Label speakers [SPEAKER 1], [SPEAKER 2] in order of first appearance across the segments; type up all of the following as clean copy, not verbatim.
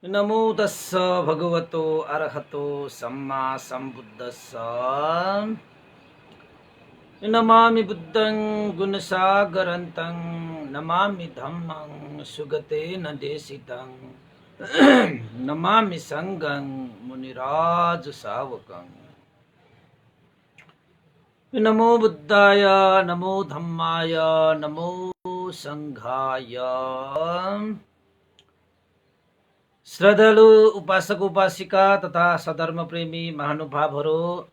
[SPEAKER 1] नमो तस्स भगवतो अरहतो सम्मा सम्बुद्धस्स। नमामि बुद्धं गुणसागरन्तं नमामि धम्मं सुगतेन देशितं नमामि संघं मुनिराज सावकं। नमो बुद्धाय नमो धम्माय नमो संघाय। श्रद्धालु उपासक उपासिका तथा सधर्म प्रेमी महानुभावहरू,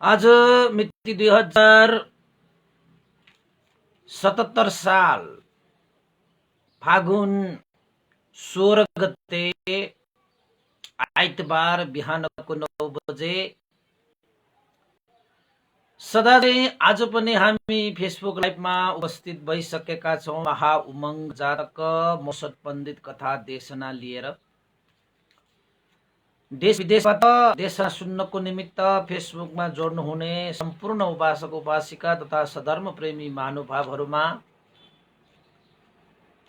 [SPEAKER 1] आज मिति 2077 साल फागुन 16 गते आइतबार बिहानको 9 बजे सदा चाहिँ आज पनि हामी फेसबुक लाइभमा उपस्थित भइसकेका छौँ। महा उमङ्ग जातक मोसत पण्डित कथा देशना लिएर देश विदेशबाट देशना सुन्नको निमित्त फेसबुकमा जोड्नुहुने सम्पूर्ण उपासक उपासिका तथा सधर्म प्रेमी महानुभावहरूमा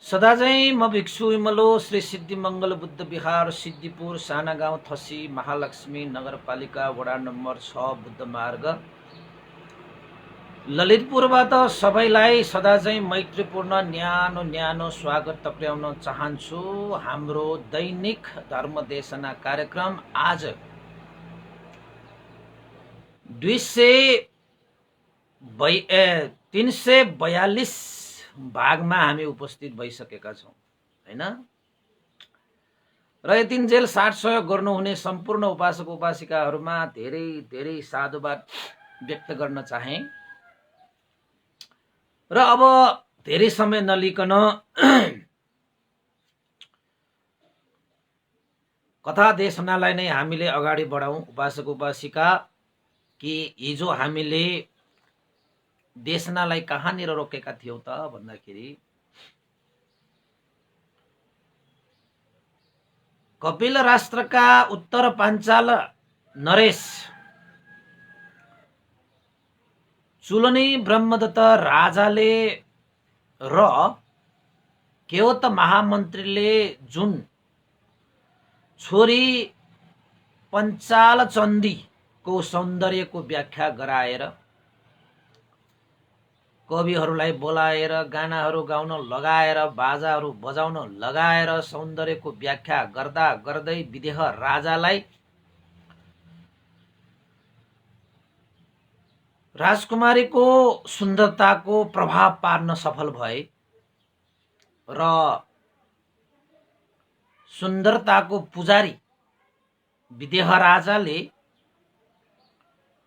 [SPEAKER 1] सदा चाहिँ म भिक्षु विमलो श्री सिद्धि मङ्गल बुद्ध विहार सिद्धिपुर साना गाउँ थसी महालक्ष्मी नगरपालिका वडा नम्बर 6 बुद्ध मार्ग ललितपुरबाट सबैलाई सदा चाहिँ मैत्रीपूर्ण न्यानो न्यानो स्वागत टक्र्याउन चाहन्छु। हाम्रो दैनिक धर्म देशना कार्यक्रम आज 342 भागमा हामी उपस्थित भइसकेका छौँ हैन। र यतिन्जेल साथ सहयोग गर्नुहुने सम्पूर्ण उपासक उपासिकाहरूमा धेरै धेरै साधुवाद व्यक्त गर्न चाहे। र अब धेरै समय नलिकन कथा देशनालाई नै हामीले अगाडि बढाउँ। उपासक उपासिका कि हिजो हामीले देशनालाई कहाँनिर रोकेका थियौँ त भन्दाखेरि कपिल राष्ट्रका उत्तर पाञ्चाल नरेश चुलनी ब्रह्मदत्त राजाले र केवट महामन्त्रीले जुन छोरी पञ्चाल चण्डीको सौन्दर्यको व्याख्या गराएर कविहरूलाई बोलाएर गानाहरू गाउन लगाएर बाजाहरू बजाउन लगाएर सौन्दर्यको व्याख्या गर्दा गर्दै विदेह राजालाई राजकुमारीको सुन्दरताको प्रभाव पार्न सफल भए र सुन्दरताको पुजारी विदेह राजाले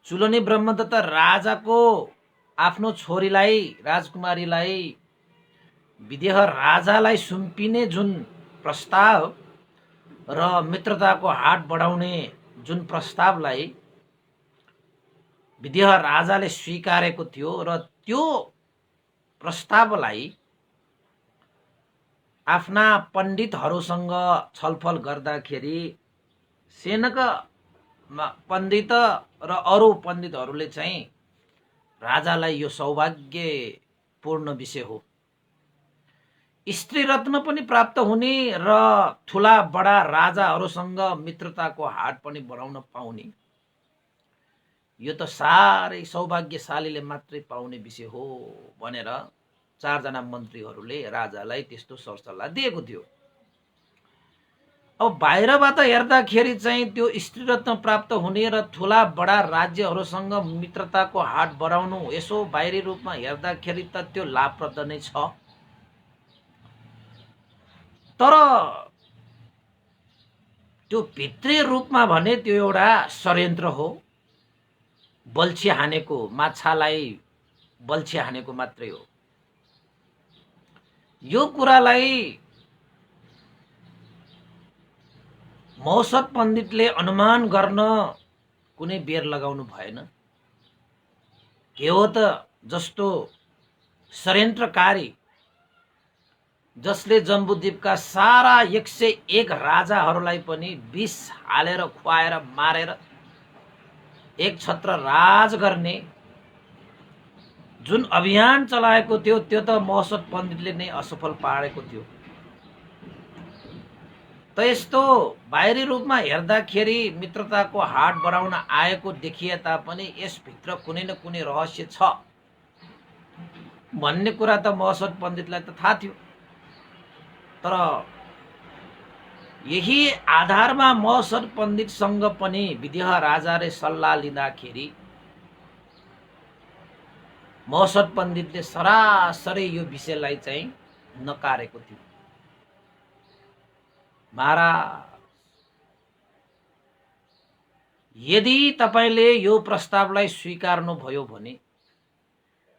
[SPEAKER 1] चुलनी ब्रह्मदत्त राजाको आफ्नो छोरीलाई राजकुमारीलाई विदेह राजालाई सुम्पिने जुन प्रस्ताव र मित्रताको हात बढाउने जुन प्रस्तावलाई विदेह राजाले स्वीकारेको थियो र त्यो प्रस्तावलाई आफ्ना पण्डितहरूसँग छलफल गर्दाखेरि सेनक पण्डित र अरू पण्डितहरूले चाहिँ राजालाई यो सौभाग्यपूर्ण विषय हो, स्त्री रत्न पनि प्राप्त हुने र ठुला बडा राजाहरूसँग मित्रताको हात पनि बढाउन पाउने, यो त साह्रै सौभाग्यशालीले मात्रै पाउने विषय हो भनेर 4 जना मन्त्रीहरूले राजालाई त्यस्तो सरसल्लाह दिएको थियो। अब बाहिरबाट हेर्दाखेरि चाहिँ त्यो स्त्री रत्न प्राप्त हुने र ठुला बडा राज्यहरूसँग मित्रताको हात बढाउनु यसो बाहिरी रूपमा हेर्दाखेरि त त्यो लाभप्रद नै छ, तर त्यो भित्री रूपमा भने त्यो एउटा षड्यन्त्र हो। बल्छी हानेको माछालाई बल्छी हानेको मात्रै हो। यो कुरालाई मौसत पण्डितले अनुमान गर्न कुनै बेर लगाउनु भएन। केवट जस्तो षड्यन्त्रकारी जसले जम्बुद्वीपका सारा 101 राजाहरूलाई पनि विष हालेर खुवाएर मारेर एक छत्र राज गर्ने जुन अभियान चलाएको थियो त्यो त मौसत पण्डितले नै असफल पारेको थियो। त यस्तो बाहिरी रूपमा हेर्दाखेरि मित्रताको हात बढाउन आएको देखिए तापनि यसभित्र कुनै न कुनै रहस्य छ भन्ने कुरा त महोत्सव पण्डितलाई त थाहा थियो। तर यही आधारमा महोत्सव पण्डितसँग पनि विदेह राजाले सल्लाह लिँदाखेरि महोत्सव पण्डितले सरासरी यो विषयलाई चाहिँ नकारेको थियो। महाराज, यदि तपाईले यो प्रस्तावलाई स्वीकार्नुभयो भने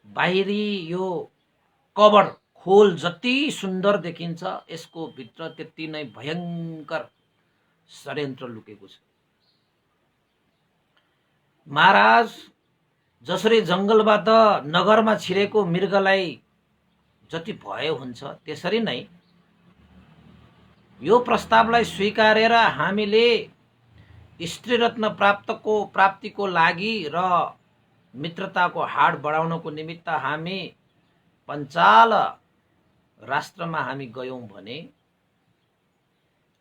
[SPEAKER 1] बाहिरी यो कबर खोल जति सुन्दर देखिन्छ यसको भित्र त्यति नै भयंकर षड्यन्त्र लुकेको छ। महाराज, जसरी जंगलबाट नगरमा छिरेको मृगलाई जति भय हुन्छ त्यसरी नै यो प्रस्तावलाई स्वीकारेर हामीले स्त्री रत्न प्राप्तिको लागि र मित्रताको हात बढाउनको निमित्त हामी पञ्चाल राष्ट्रमा हामी गयौं भने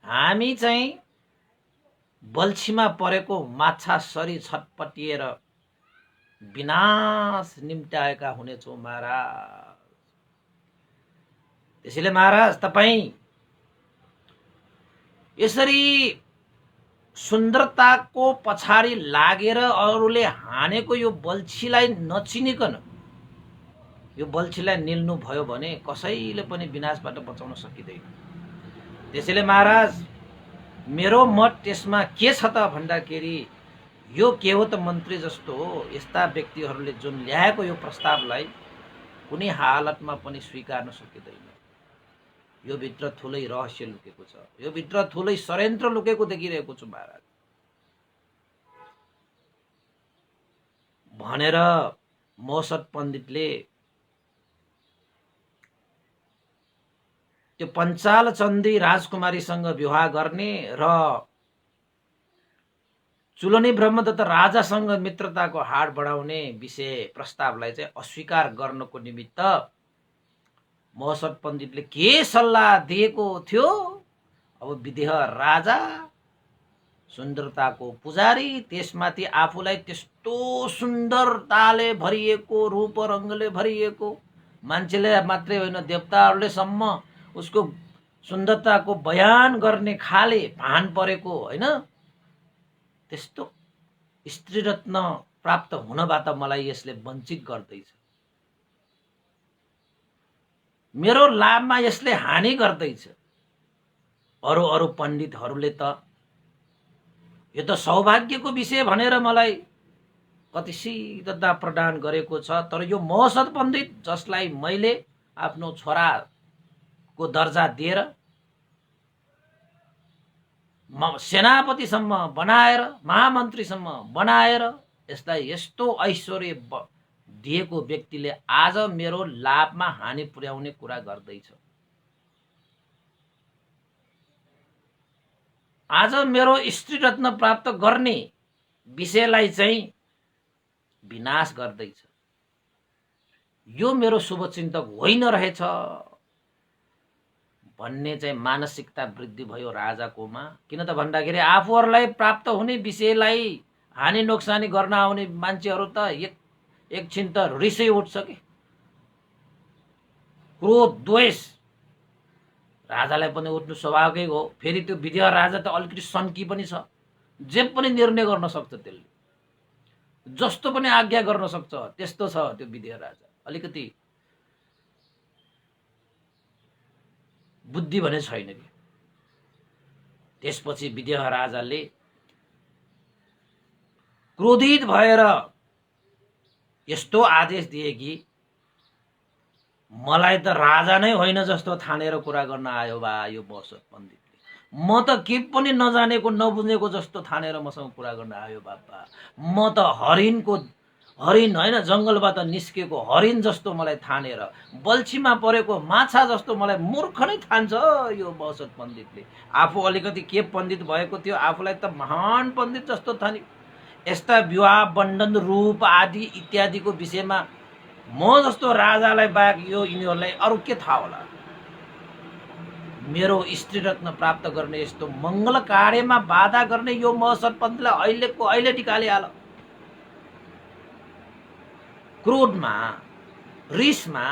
[SPEAKER 1] हामी चाहिँ बल्छीमा परेको माछा सरी छटपटिएर विनाश निम्त्याएका हुनेछौं महाराज। त्यसैले महाराज, तपाई यसरी सुन्दरताको पछाडि लागेर अरूले हानेको यो बल्छीलाई नचिनिकन यो बल्छीलाई निल्नु भयो भने कसैले पनि विनाशबाट बचाउन सकिँदैन। त्यसैले महाराज, मेरो मत त्यसमा के छ त भन्दाखेरि यो के हो त मन्त्री जस्तो यस्ता व्यक्तिहरूले जुन ल्याएको यो प्रस्तावलाई कुनै हालतमा पनि स्वीकार्न सकिँदैन। यो भित्र ठुलै रहस्य लुकेको छ, यो भित्र ठुलै षड्यन्त्र लुकेको देखिरहेको छु महाराज भनेर महोत्सव पण्डितले त्यो पञ्चाल चन्दी राजकुमारीसँग विवाह गर्ने र चुलनी ब्रह्मदत्त राजासँग मित्रताको हात बढाउने विषय प्रस्तावलाई चाहिँ अस्वीकार गर्नको निमित्त महोत्सव पण्डितले के सल्लाह दिएको थियो। अब विदेह राजा, सुन्दरताको पुजारी, त्यसमाथि आफूलाई त्यस्तो सुन्दरताले भरिएको, रूप रङ्गले भरिएको, मान्छेले मात्रै होइन देवताहरूले सम्म उसको सुन्दरताको बयान गर्ने खाले भान परेको होइन, त्यस्तो स्त्री रत्न प्राप्त हुनबाट मलाई यसले वञ्चित गर्दैछ। मेरो लाभमा यसले हानि गर्दैछ। अरू पण्डितहरूले त यो त सौभाग्यको विषय भनेर मलाई कति शीघ्रता प्रदान गरेको छ। तर यो महोत्सव पण्डित जसलाई मैले आफ्नो छोराको दर्जा दिएर सेनापतिसम्म बनाएर, महामन्त्रीसम्म बनाएर यसलाई यस्तो ऐश्वर्य दिएको व्यक्तिले आज मेरो लाभमा हानि पुर्याउने कुरा गर्दैछ। आज मेरो स्त्री रत्न प्राप्त गर्ने विषयलाई चाहिँ विनाश गर्दैछ। यो मेरो शुभचिन्तक होइन रहेछ भन्ने चाहिँ मानसिकता वृद्धि भयो राजाकोमा। किन त भन्दाखेरि आफूहरूलाई प्राप्त हुने विषयलाई हानि नोक्सानी गर्न आउने मान्छेहरू त एकछिन त रिसै उठ्छ कि, क्रोध द्वेष राजालाई पनि उठ्नु स्वाभाविक हो। फेरि त्यो विदेह राजा त अलिकति सन्की पनि छ, जे पनि निर्णय गर्न सक्छ, त्यसले जस्तो पनि आज्ञा गर्न सक्छ, त्यस्तो छ त्यो विदेह राजा। अलिकति बुद्धि भने छैन कि। त्यसपछि विदेह राजाले क्रोधित भएर यस्तो आदेश दिए कि मलाई त राजा नै होइन जस्तो ठानेर कुरा गर्न आयो बा यो महोत्सव पण्डितले। म त के पनि नजानेको नबुझेको जस्तो ठानेर मसँग कुरा गर्न आयो बाबा। म त हरिण होइन, जंगलबाट निस्केको हरिण जस्तो मलाई ठानेर, बल्छीमा परेको माछा जस्तो मलाई मूर्ख नै ठान्छ यो महोत्सव पण्डितले। आफू अलिकति के पण्डित भएको थियो, आफूलाई त महान पण्डित जस्तो ठान्यो। यस्ता विवाह बन्धन रूप आदि इत्यादिको विषयमा म जस्तो राजालाई बाहेक यो यिनीहरूलाई अरू के थाहा होला। मेरो स्त्री रत्न प्राप्त गर्ने यस्तो मङ्गल कार्यमा बाधा गर्ने यो महसत पन्थीलाई अहिले निकालिहाल। क्रोधमा, रिसमा,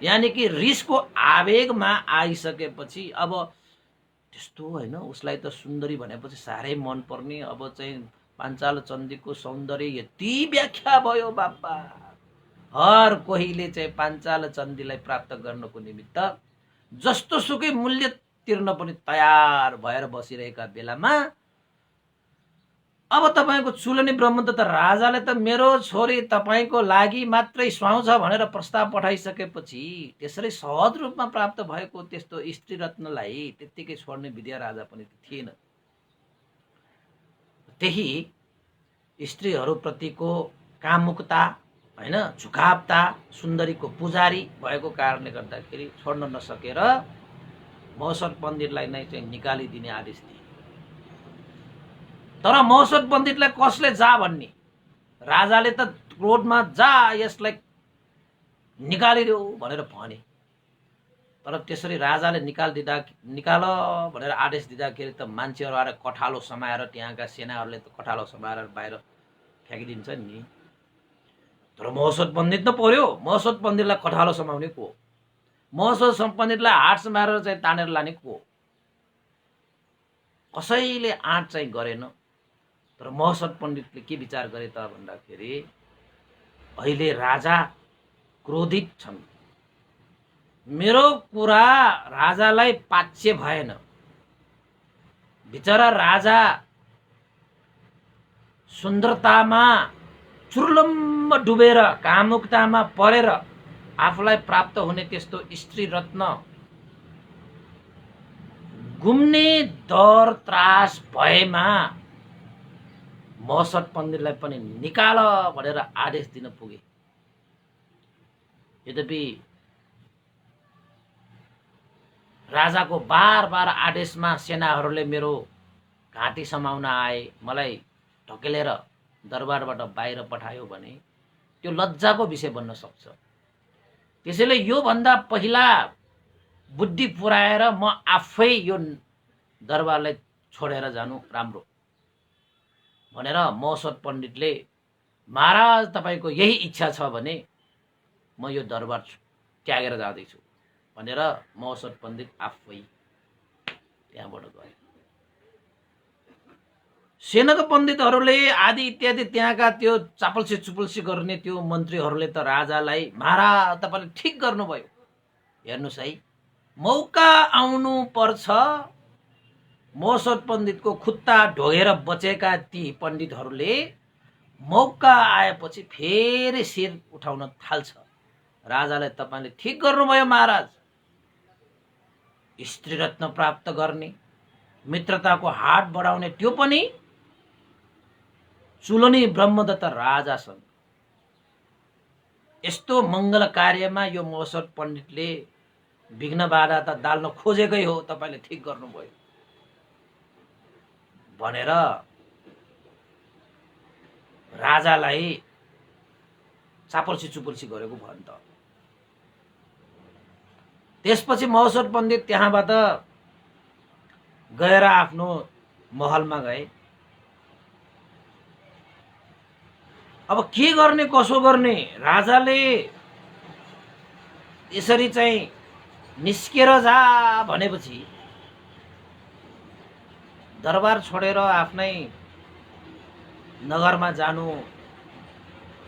[SPEAKER 1] यानी कि रिसको आवेगमा आइसकेपछि अब त्यस्तो होइन, उसलाई त सुन्दरी भनेपछि साह्रै मन पर्ने। अब चाहिँ पाञ्चाल चन्दीको सौन्दर्य यति व्याख्या भयो बाबा, हर कोहीले चाहिँ पाञ्चाल चन्दीलाई प्राप्त गर्नको निमित्त जस्तो सुकै मूल्य तिर्न पनि तयार भएर बसिरहेका बेलामा अब तपाईँको चुलनी ब्रह्मदत्त राजाले त मेरो छोरी तपाईँको लागि मात्रै सुहाउँछ भनेर प्रस्ताव पठाइसकेपछि त्यसरी सहज रूपमा प्राप्त भएको त्यस्तो स्त्री रत्नलाई त्यत्तिकै छोड्ने विद्या राजा पनि थिएन। त्यही स्त्रीहरूप्रतिको कामुकता होइन, झुकावता, सुन्दरीको पुजारी भएको कारणले गर्दाखेरि छोड्न नसकेर महसत पण्डितलाई नै चाहिँ निकालिदिने आदेश दिए। तर महसत पण्डितलाई कसले जा भन्ने? राजाले त क्रोधमा जा यसलाई निकालिदेऊ भनेर भने। तर त्यसरी राजाले निकाल भनेर आदेश दिँदाखेरि त मान्छेहरू आएर कठालो समाएर, त्यहाँका सेनाहरूले त कठालो समाएर बाहिर फ्याँकिदिन्छ नि। तर महसत पण्डित त पर्यो, महसत पण्डितलाई कठालो समाउने को? महसत पण्डितलाई हात समाएर चाहिँ तानेर लाने को? कसैले आँट चाहिँ गरेन। तर महसत पण्डितले के विचार गरे त भन्दाखेरि अहिले राजा क्रोधित छन्, मेरो कुरा राजालाई पाच्य भएन। बिचरा राजा सुन्दरतामा चुर्लम्ब डुबेर, कामुकतामा परेर आफूलाई प्राप्त हुने त्यस्तो स्त्री रत्न गुम्ने डर त्रास भएमा महसत पण्डितलाई पनि निकाल भनेर आदेश दिन पुगे। यद्यपि राजाको बार बार आदेशमा सेनाहरूले मेरो घाँटी समाउन आए, मलाई ढकेलेर दरबारबाट बाहिर पठायो भने त्यो लज्जाको विषय बन्न सक्छ। त्यसैले योभन्दा पहिला बुद्धि पुर्याएर म आफै यो दरबारलाई छोडेर जानु राम्रो भनेर महसत पण्डितले, महाराज तपाईँको यही इच्छा छ भने म यो दरबार त्यागेर जाँदैछु भनेर महसत पण्डित आफै त्यहाँबाट गए। सेनाका पण्डितहरूले आदि इत्यादि त्यहाँका त्यो चापल्सी चुपल्सी गर्ने त्यो मन्त्रीहरूले त राजालाई, महाराज तपाईँले ठिक गर्नुभयो, हेर्नुहोस् है मौका आउनु पर्छ। महसत पण्डितको खुट्टा ढोगेर बचेका ती पण्डितहरूले मौका आएपछि फेरि शिर उठाउन थाल्छ। राजालाई तपाईँले ठिक गर्नुभयो महाराज, स्त्री रत्न प्राप्त गर्ने, मित्रताको हात बढाउने, त्यो पनि चुलनी ब्रह्मदत्त राजासँग। यस्तो मङ्गल कार्यमा यो महसत पण्डितले विघ्न बाधा त डाल्न खोजेकै हो, तपाईँले ठिक गर्नुभयो भनेर राजालाई चापल्सी चुपल्सी गरेको भयो नि त। त्यसपछि महसत पण्डित त्यहाँबाट गएर आफ्नो महलमा गए। अब के गर्ने कसो गर्ने? राजाले यसरी चाहिँ निस्केर जा भनेपछि दरबार छोडेर आफ्नै नगरमा जानु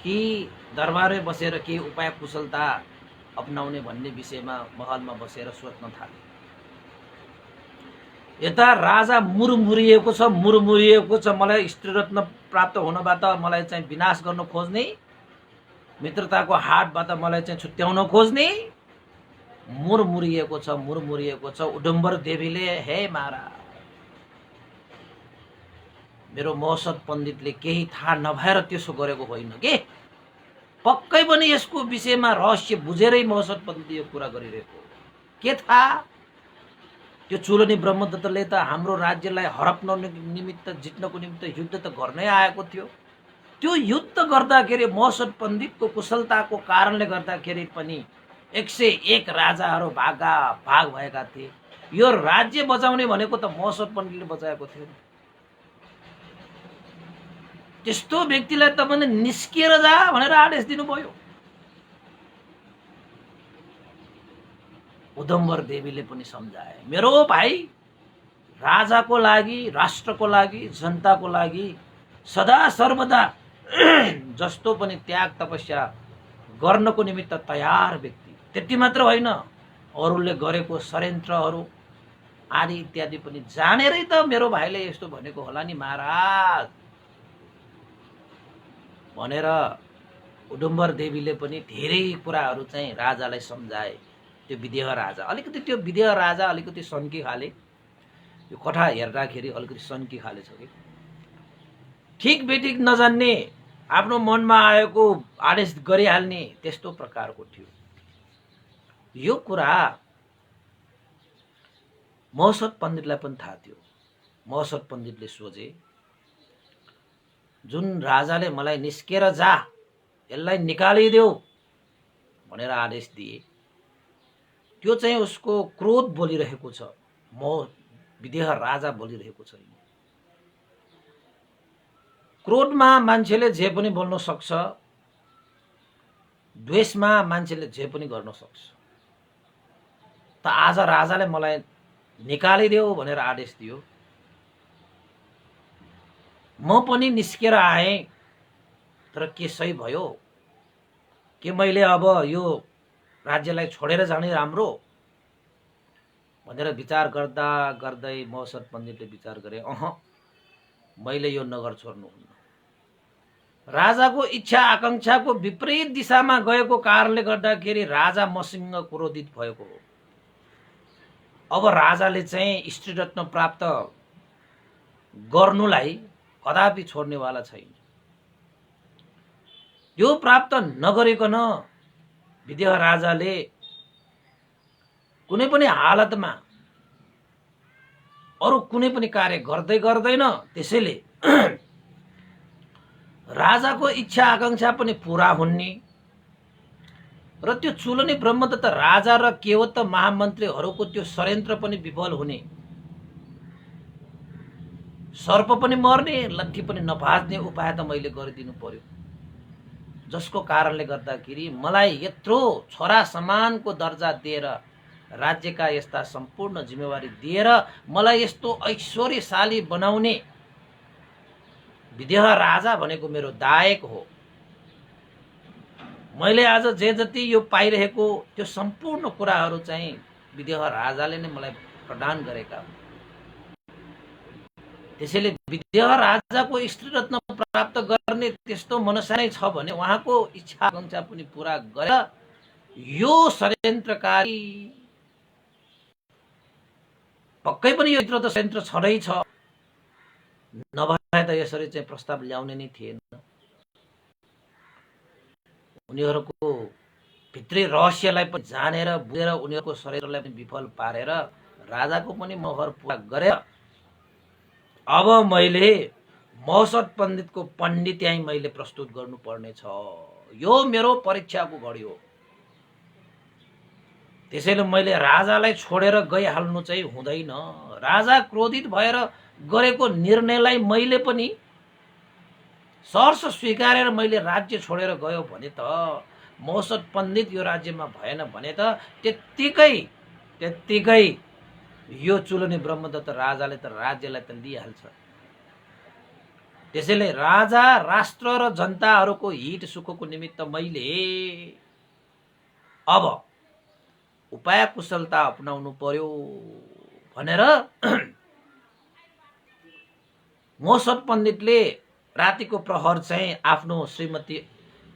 [SPEAKER 1] कि दरबारै बसेर के उपाय कुशलता अपनाउने भन्ने विषयमा महलमा बसेर सोच्न थाले। यता राजा मुरमुरिएको छ, मलाई स्त्री रत्न प्राप्त हुनबाट मलाई चाहिँ विनाश गर्न खोज्ने, मित्रताको हातबाट मलाई चाहिँ छुट्याउन खोज्ने मुरमुरिएको छ। उडम्बर देवीले, हे महाराज, मेरो महसत पण्डितले केही थाहा नभएर त्यसो गरेको होइन के, पक्कै पनि यसको विषयमा रहस्य बुझेरै महसत पण्डितले यो कुरा गरिरहेको। के थाहा? त्यो चुलनी ब्रह्मदत्तले त हाम्रो राज्यलाई हडप्न निमित्त, जित्नको निमित्त युद्ध त गर्नै आएको थियो। त्यो युद्ध गर्दाखेरि महसत पण्डितको कुशलताको कारणले गर्दाखेरि पनि 101 राजाहरू भाग भएका थिए। यो राज्य बचाउने भनेको त महोत्सव पण्डितले बचाएको थियो। त्यस्तो व्यक्तिलाई तपाईँले निस्किएर जा भनेर आदेश दिनुभयो। उदम्बर देवीले पनि सम्झाए, मेरो भाइ राजाको लागि, राष्ट्रको लागि, जनताको लागि सदा सर्वदा जस्तो पनि त्याग तपस्या गर्नको निमित्त तयार व्यक्ति। त्यति मात्र होइन, अरूले गरेको षड्यन्त्रहरू आदि इत्यादि पनि जानेरै त मेरो भाइले यस्तो भनेको होला नि महाराज भनेर उदुम्बर देवीले पनि धेरै कुराहरू चाहिँ राजालाई सम्झाए। त्यो विदेह राजा अलिकति सन्की खाले, यो कथा हेर्दाखेरि अलिकति सन्की खाले छ कि ठिक बेठिक नजान्ने, आफ्नो मनमा आएको आदेश गरिहाल्ने त्यस्तो प्रकारको थियो। यो कुरा महोत्सव पण्डितलाई पनि थाहा थियो। महोत्सव पण्डितले सोचे, जुन राजाले मलाई निस्केर जा, यसलाई निकालिदेऊ भनेर आदेश दिए, त्यो चाहिँ उसको क्रोध बोलिरहेको छ, विदेह राजा बोलिरहेको छैन। क्रोधमा मान्छेले जे पनि बोल्न सक्छ, द्वेषमा मान्छेले जे पनि गर्न सक्छ। त आज राजाले मलाई निकालिदेऊ भनेर आदेश दियो, म पनि निस्केर आएँ, तर के सही भयो? के मैले अब यो राज्यलाई छोडेर जाने राम्रो भनेर विचार गर्दा गर्दै महोत्सव पण्डितले विचार गरे, मैले यो नगर छोड्नुहुन्न। राजाको इच्छा आकांक्षाको विपरीत दिशामा गएको कारणले गर्दाखेरि राजा मसिंह क्रोधित भएको हो। अब राजाले चाहिँ स्त्री रत्न प्राप्त गर्नुलाई कदापि छोड्नेवाला छैन। यो प्राप्त नगरिकन विदेह राजाले कुनै पनि हालतमा अरू कुनै पनि कार्य गर्दैन। त्यसैले राजाको इच्छा आकांक्षा पनि पूरा हुने र त्यो चुलनी ब्रह्मदत्त राजा र केवट महामन्त्रीहरूको त्यो षड्यन्त्र पनि विफल हुने, सर्प पनि मर्ने, लट्ठी पनि नभाज्ने उपाय त मैले गरिदिनु पर्यो। जसको कारणले गर्दाखेरि मलाई यत्रो छोरा समानको दर्जा दिएर, राज्यका यस्ता सम्पूर्ण जिम्मेवारी दिएर मलाई यस्तो ऐश्वर्यशाली बनाउने विदेह राजा भनेको मेरो दायक हो। मैले आज जे जति यो पाइरहेको त्यो सम्पूर्ण कुराहरू चाहिँ विदेह राजाले नै मलाई प्रदान गरेका हुन्। त्यसैले विदेह राजाको स्त्री रत्न प्राप्त गर्ने त्यस्तो मनसा नै छ भने उहाँको इच्छा आकांक्षा पनि पूरा गरेर यो षड्यन्त्रकारी, पक्कै पनि यो त षड्यन्त्र छँदै छ, नभए त यसरी चाहिँ प्रस्ताव ल्याउने नै थिएन। उनीहरूको भित्री रहस्यलाई पनि जानेर बुझेर उनीहरूको षड्यन्त्रलाई पनि विफल पारेर राजाको पनि मोहर पूरा गरेर अब मैले महोत्सव पण्डितको पण्डित्याई मैले प्रस्तुत गर्नुपर्ने छ। यो मेरो परीक्षाको घडी हो। त्यसैले मैले राजालाई छोडेर गइहाल्नु चाहिँ हुँदैन। राजा क्रोधित भएर गरेको निर्णयलाई मैले पनि सहर्ष स्वीकारेर मैले राज्य छोडेर गयो भने त महोत्सव पण्डित यो राज्यमा भएन भने त त्यत्तिकै यो चुलनी ब्रह्मदत्त राजाले त राज्यलाई त लिइहाल्छ। त्यसैले राजा, राष्ट्र र जनताहरूको हित सुखको निमित्त मैले अब उपाय कुशलता अपनाउनु पर्यो भनेर महोत्सव पण्डितले रातिको प्रहर चाहिँ आफ्नो श्रीमती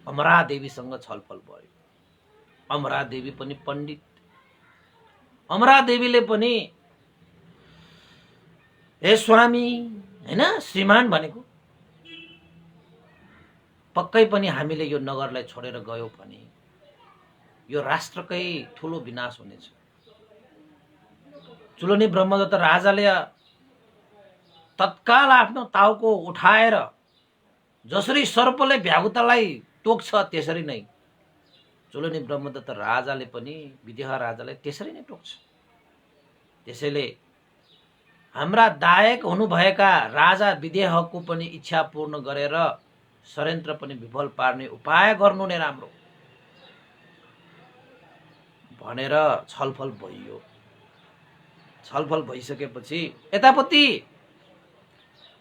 [SPEAKER 1] अमरा देवीसँग छलफल गर्यो। अमरा देवी पनि पण्डित। अमरा देवीले पनि, हे स्वामी, हैन श्रीमान भनेको, पक्कै पनि हामीले यो नगरलाई छोडेर गयो भने यो राष्ट्रकै ठुलो विनाश हुनेछ। चुलनी ब्रह्मदत्त राजाले तत्काल आफ्नो टाउको उठाएर जसरी सर्पले भ्यागुतालाई टोक्छ त्यसरी नै चुलनी ब्रह्मदत्त राजाले पनि विदेह राजालाई त्यसरी नै टोक्छ। त्यसैले हाम्रा दायक हुनुभएका राजा विदेहको पनि इच्छा पूर्ण गरेर षड्यन्त्र पनि विफल पार्ने उपाय गर्नु नै राम्रो भनेर छलफल भइयो। छलफल भइसकेपछि यतापट्टि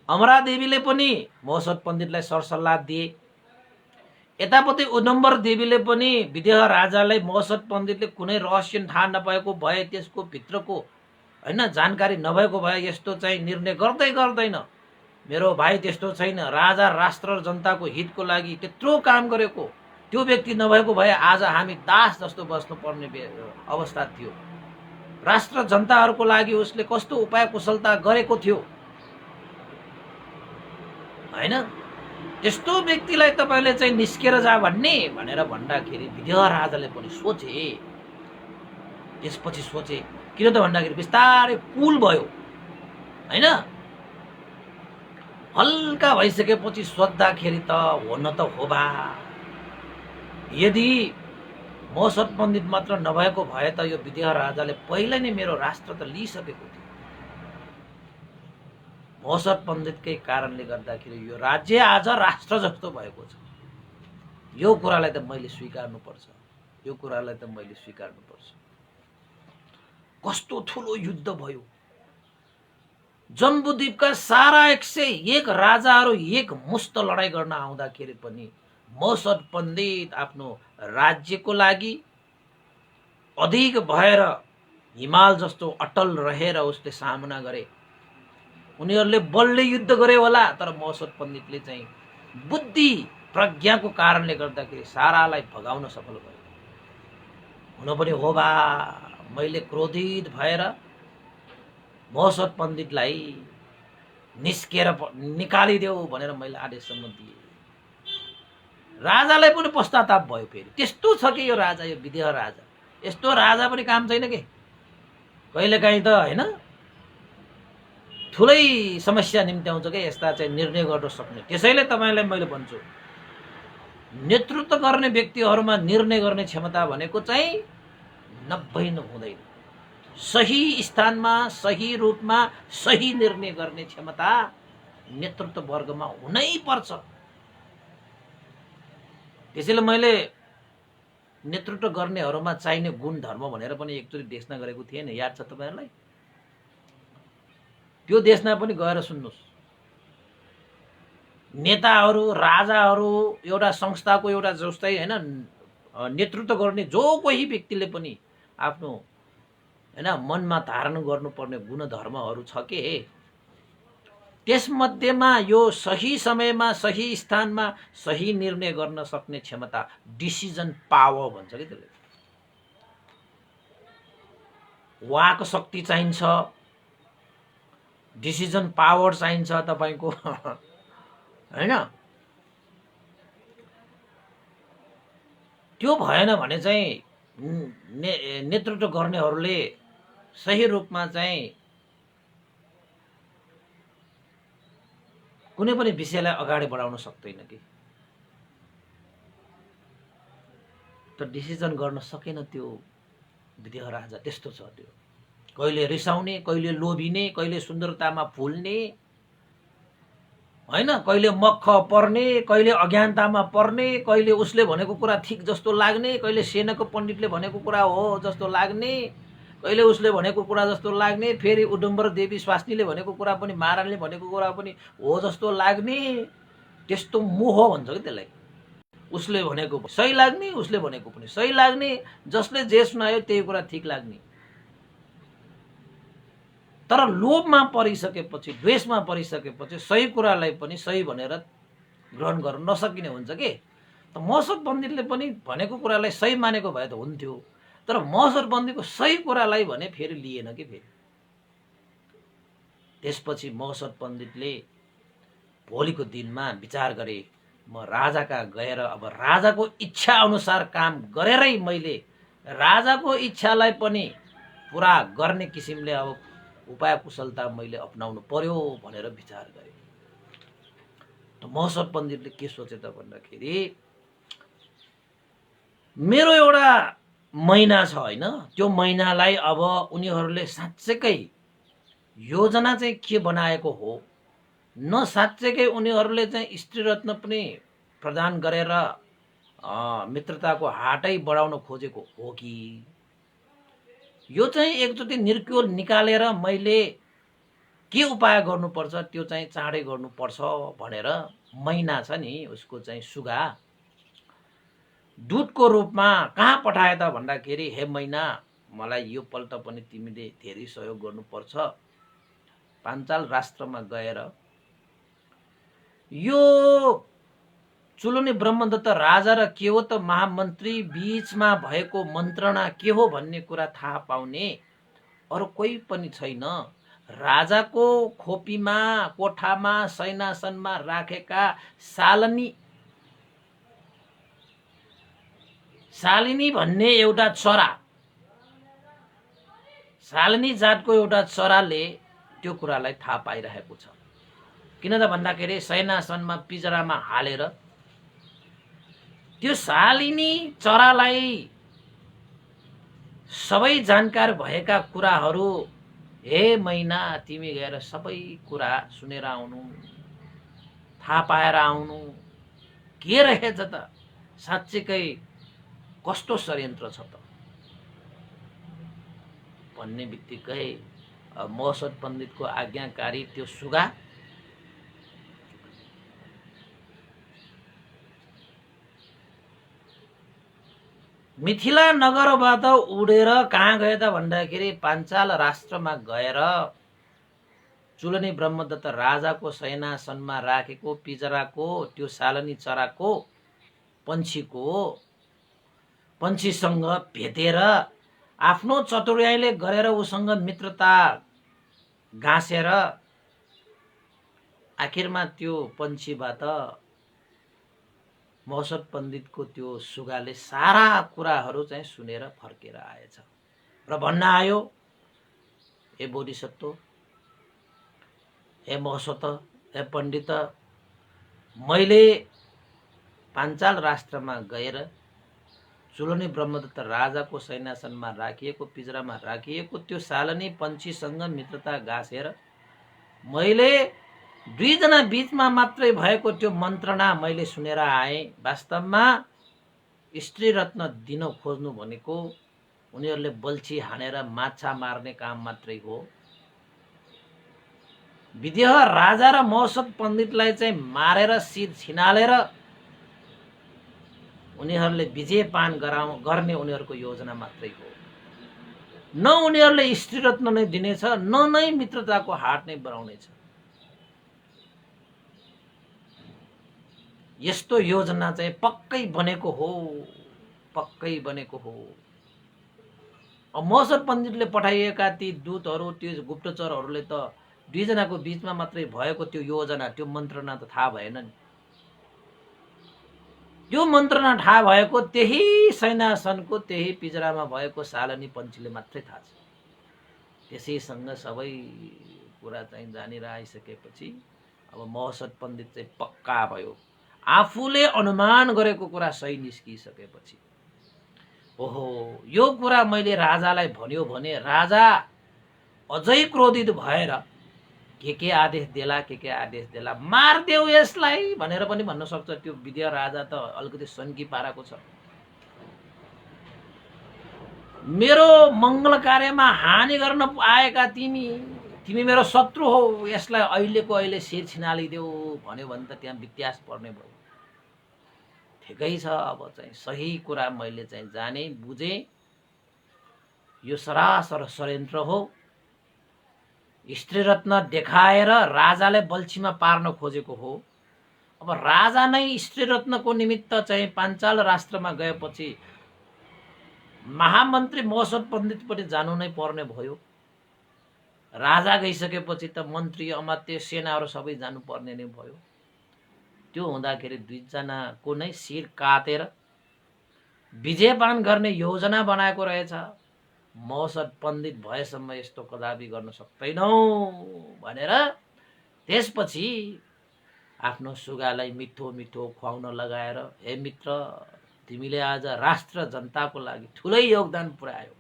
[SPEAKER 1] अमरादेवीले पनि महोत्सव पण्डितलाई सरसल्लाह दिए, यतापट्टि उदम्बर देवीले पनि विदेह राजालाई महोत्सव पण्डितले कुनै रहस्य थाहा नभएको भए, त्यसको भित्रको हैन जानकारी नभएको भए यस्तो चाहिँ निर्णय गर्दैन। मेरो भाइ त्यस्तो छैन, राजा राष्ट्र र जनताको हितको लागि त्यत्रो काम गरेको त्यो व्यक्ति नभएको भए आज हामी दास जस्तो बस्नु पर्ने अवस्था थियो। राष्ट्र जनताहरूको लागि उसले कस्तो उपाय कुशलता गरेको थियो हैन, त्यस्तो व्यक्तिलाई तपाईले चाहिँ निस्केर जा भनेर भन्दाखेरि विदेह राजाले पनि सोचे। त्यसपछि सोचे किन त भन्दाखेरि बिस्तारै कुल भयो हैन, हल्का भइसकेपछि सोद्धाखेरि त हुन त हो बा, यदि महोत्सव पण्डित मात्र नभएको भए त यो विदेह राजाले पहिला नै मेरो राष्ट्र त लिइसकेको थियो। महोत्सव पण्डितकै कारणले गर्दाखेरि यो राज्य आज राष्ट्र जस्तो भएको छ। यो कुरालाई त मैले स्वीकार्नुपर्छ, यो कुरालाई त मैले स्वीकार्नुपर्छ। कस्तो ठुलो युद्ध भयो, जम्बुद्वीपका सारा 101 राजाहरू एक मुष्ट लडाई गर्न आउँदाखेरि पनि महोत्सव पण्डित आफ्नो राज्यको लागि अधिक भएर हिमाल जस्तो अटल रहेर उसले सामना गरे। उनीहरूले बलले युद्ध गरे होला, तर महोत्सव पण्डितले चाहिँ बुद्धि प्रज्ञाको कारणले गर्दाखेरि सारालाई भगाउन सफल भयो। हुन पनि हो बा, मैले क्रोधित भएर महोत्सव पण्डितलाई निकालिदेऊ भनेर मैले आदेशसम्म दिएँ। राजालाई पनि पश्चाताप भयो। फेरि त्यस्तो छ कि यो राजा, यो विदेह राजा, यस्तो राजा पनि काम छैन के, कहिलेकाहीँ त हैन ठुलै समस्या निम्त्याउँछ के यस्ता चाहिँ निर्णय गर्न सक्ने। त्यसैले तपाईलाई मैले भन्छु, नेतृत्व गर्ने व्यक्तिहरूमा निर्णय गर्ने क्षमता भनेको चाहिँ 90 हुँदैन। सही स्थानमा, सही रूपमा, सही निर्णय गर्ने क्षमता नेतृत्व वर्गमा हुनै पर्छ। त्यसैले मैले नेतृत्व गर्नेहरूमा चाहिने गुण धर्म भनेर पनि एकचोटि देशना गरेको थिएँ नि, याद छ तपाईहरुलाई? त्यो देशना पनि गएर सुन्नुस्। नेताहरू, राजाहरू, एउटा संस्थाको एउटा जस्तै हैन नेतृत्व गर्ने जो कोही व्यक्तिले पनि आफ्नो हैन मनमा धारण गर्नुपर्ने गुणधर्महरू छ के, त्यसमध्येमा यो सही समयमा, सही स्थानमा सही निर्णय गर्न सक्ने क्षमता, डिसिजन पावर भन्छ के त्यसले, वाक शक्ति चाहिन्छ, डिसिजन पावर चाहिन्छ तपाईको हैन। त्यो भएन भने चाहिँ नेतृत्व गर्नेहरूले सही रूपमा चाहिँ कुनै पनि विषयलाई अगाडि बढाउन सक्दैन कि। त डिसिजन गर्न सकेन त्यो विदेह राजा, त्यस्तो छ त्यो। कहिले रिसाउने, कहिले लोभिने, कहिले सुन्दरतामा फुल्ने हैन, कहिले मक्ख पर्ने, कहिले अज्ञानतामा पर्ने, कहिले उसले भनेको कुरा ठीक जस्तो लाग्ने, कहिले सेनाको पण्डितले भनेको कुरा हो जस्तो लाग्ने, कहिले उसले भनेको कुरा जस्तो लाग्ने, फेरि उडम्बर देवी स्वास्नीले भनेको कुरा पनि, महारानीले भनेको कुरा पनि हो जस्तो लाग्ने। त्यस्तो मोह भन्छ कि त्यसलाई। उसले भनेको सही लाग्ने, उसले भनेको पनि सही लाग्ने, जसले जे सुनायो त्यही कुरा ठीक लाग्ने। तर लोभमा परिसकेपछि, द्वेषमा परिसकेपछि सही कुरालाई पनि सही भनेर ग्रहण गर्न नसकिने हुन्छ के। त महोत्सव पण्डितले पनि भनेको कुरालाई सही मानेको भए त हुन्थ्यो, तर महोत्सव पण्डितको सही कुरालाई भने फेरि लिएन कि। फेरि त्यसपछि महोत्सव पण्डितले भोलिको दिनमा विचार गरे, म राजा कहाँ गएर अब राजाको इच्छा अनुसार काम गरेरै मैले राजाको इच्छालाई पनि पूरा गर्ने किसिमले अब उपाय कुशलता मैले अपनाउनु पर्यो भनेर विचार गरे। त महोत्सव पण्डितले के सोचे त भन्दाखेरि, मेरो एउटा महिना छ होइन, त्यो महिनालाई अब उनीहरूले साँच्चैकै योजना चाहिँ के बनाएको हो, न साँच्चैकै उनीहरूले चाहिँ स्त्री रत्न पनि प्रदान गरेर मित्रताको हाटै बढाउन खोजेको हो कि यो चाहिँ एकचोटि निर्क्युल निकालेर मैले के उपाय गर्नुपर्छ त्यो चाहिँ चाँडै गर्नुपर्छ भनेर महिना छ नि उसको चाहिँ सुगा दूतको रूपमा कहाँ पठाए त भन्दाखेरि, हे महिना मलाई यो पल्ट पनि तिमीले धेरै सहयोग गर्नुपर्छ, पाञ्चाल राष्ट्रमा गएर यो चुलुनी ब्रह्मदत्त राजा र केवट महामन्त्री बीचमा भएको मन्त्रणा के हो भन्ने कुरा थाहा पाउने अरू कोही पनि छैन। राजाको खोपीमा कोठामा सैनासनमा राखेका शालिनी भन्ने एउटा चरा, शालिनी जातको एउटा चराले त्यो कुरालाई थाहा पाइरहेको छ। किन त भन्दाखेरि सैनासनमा पिजरामा हालेर त्यो शालिनी चरालाई सबै जानकार भएका कुराहरू, हे मैना तिमी गएर सबै कुरा सुनेर आउनु, थाहा पाएर आउनु, के रहेछ त, साँच्चीकै कस्तो षड्यन्त्र छ त भन्ने बित्तिकै मौसद पण्डितको आज्ञाकारी त्यो सुगा मिथिला नगरबाट उडेर कहाँ गए त भन्दाखेरि पाञ्चाल राष्ट्रमा गएर चुलनी ब्रह्मदत्त राजाको सैनासनमा राखेको पिजराको त्यो शालिनी चराको पन्छीसँग भेटेर आफ्नो चतुर्याइले गरेर उसँग मित्रता गाँसेर आखिरमा त्यो पन्छीबाट मौसद पण्डितको त्यो सुगाले सारा कुराहरू चाहिँ सुनेर फर्केर आएछ र भन्न आयो, हे बोधिसत्व, हे मौसद, हे पण्डित, मैले पाञ्चाल राष्ट्रमा गएर चुलनी ब्रह्मदत्त राजाको सैनासनमा राखिएको पिजरामा राखिएको त्यो शालिनी पन्छीसँग मित्रता गाँसेर मैले दुईजना बीचमा मात्रै भएको त्यो मन्त्रणा मैले सुनेर आएँ। वास्तवमा स्त्री रत्न दिन खोज्नु भनेको उनीहरूले बल्छी हानेर माछा मार्ने काम मात्रै हो। विदेह राजा र मौसद पण्डितलाई चाहिँ मारेर शिर छिनालेर उनीहरूले विजय पान गर्ने उनीहरूको योजना मात्रै हो। न उनीहरूले स्त्री रत्न नै दिनेछ, न नै मित्रताको हाट नै बढाउनेछ। यस्तो योजना चाहिँ पक्कै बनेको हो। मौसद पण्डितले पठाइएका ती दूतहरू, त्यो गुप्तचरहरूले त दुईजनाको बीचमा मात्रै भएको त्यो योजना, त्यो मन्त्रणा त थाहा भएन नि। त्यो मन्त्रणा थाहा भएको त्यही सैनासनको त्यही पिजरामा भएको शालिनी पन्छीले मात्रै थाहा छ। त्यसैसँग सबै कुरा चाहिँ जानेर आइसकेपछि अब मौसद पण्डित चाहिँ पक्का भयो। आफूले अनुमान गरेको कुरा सही निस्किसकेपछि, ओहो यो कुरा मैले राजालाई भन्यो भने राजा अझै क्रोधित भएर के आदेश देला, मारदेऊ यसलाई भनेर पनि भन्न सक्छ। त्यो विदेह राजा त अलिकति सन्की पाराको छ। मेरो मङ्गल कार्यमा हानि गर्न आएका तिमी मेरो शत्रु हो, यसलाई अहिलेको अहिले शिर छिनालिदेऊ भन्यो भने त त्यहाँ व्यत्यास पर्ने भयो। ठिकै छ, अब चाहिँ सही कुरा मैले चाहिँ जाने बुझे, यो सरासर षड्यन्त्र हो। स्त्री रत्न देखाएर राजाले बल्छीमा पार्न खोजेको हो। अब राजा नै स्त्री रत्नको निमित्त चाहिँ पाञ्चाल राष्ट्रमा गएपछि महामन्त्री मौसद पण्डित पनि जानु नै पर्ने भयो। राजा गइसकेपछि त मन्त्री, अमात्य, सेनाहरू सबै जानु पर्ने नै भयो। त्यो हुँदाखेरि दुईजनाको नै शिर काटेर विजयपान गर्ने योजना बनाएको रहेछ। मौसद पण्डित भएसम्म यस्तो कदापि गर्न सक्दैनौ भनेर त्यसपछि आफ्नो सुगालाई मिठो मिठो खुवाउन लगाएर, हे मित्र तिमीले आज राष्ट्र जनताको लागि ठुलै योगदान पुर्यायौ।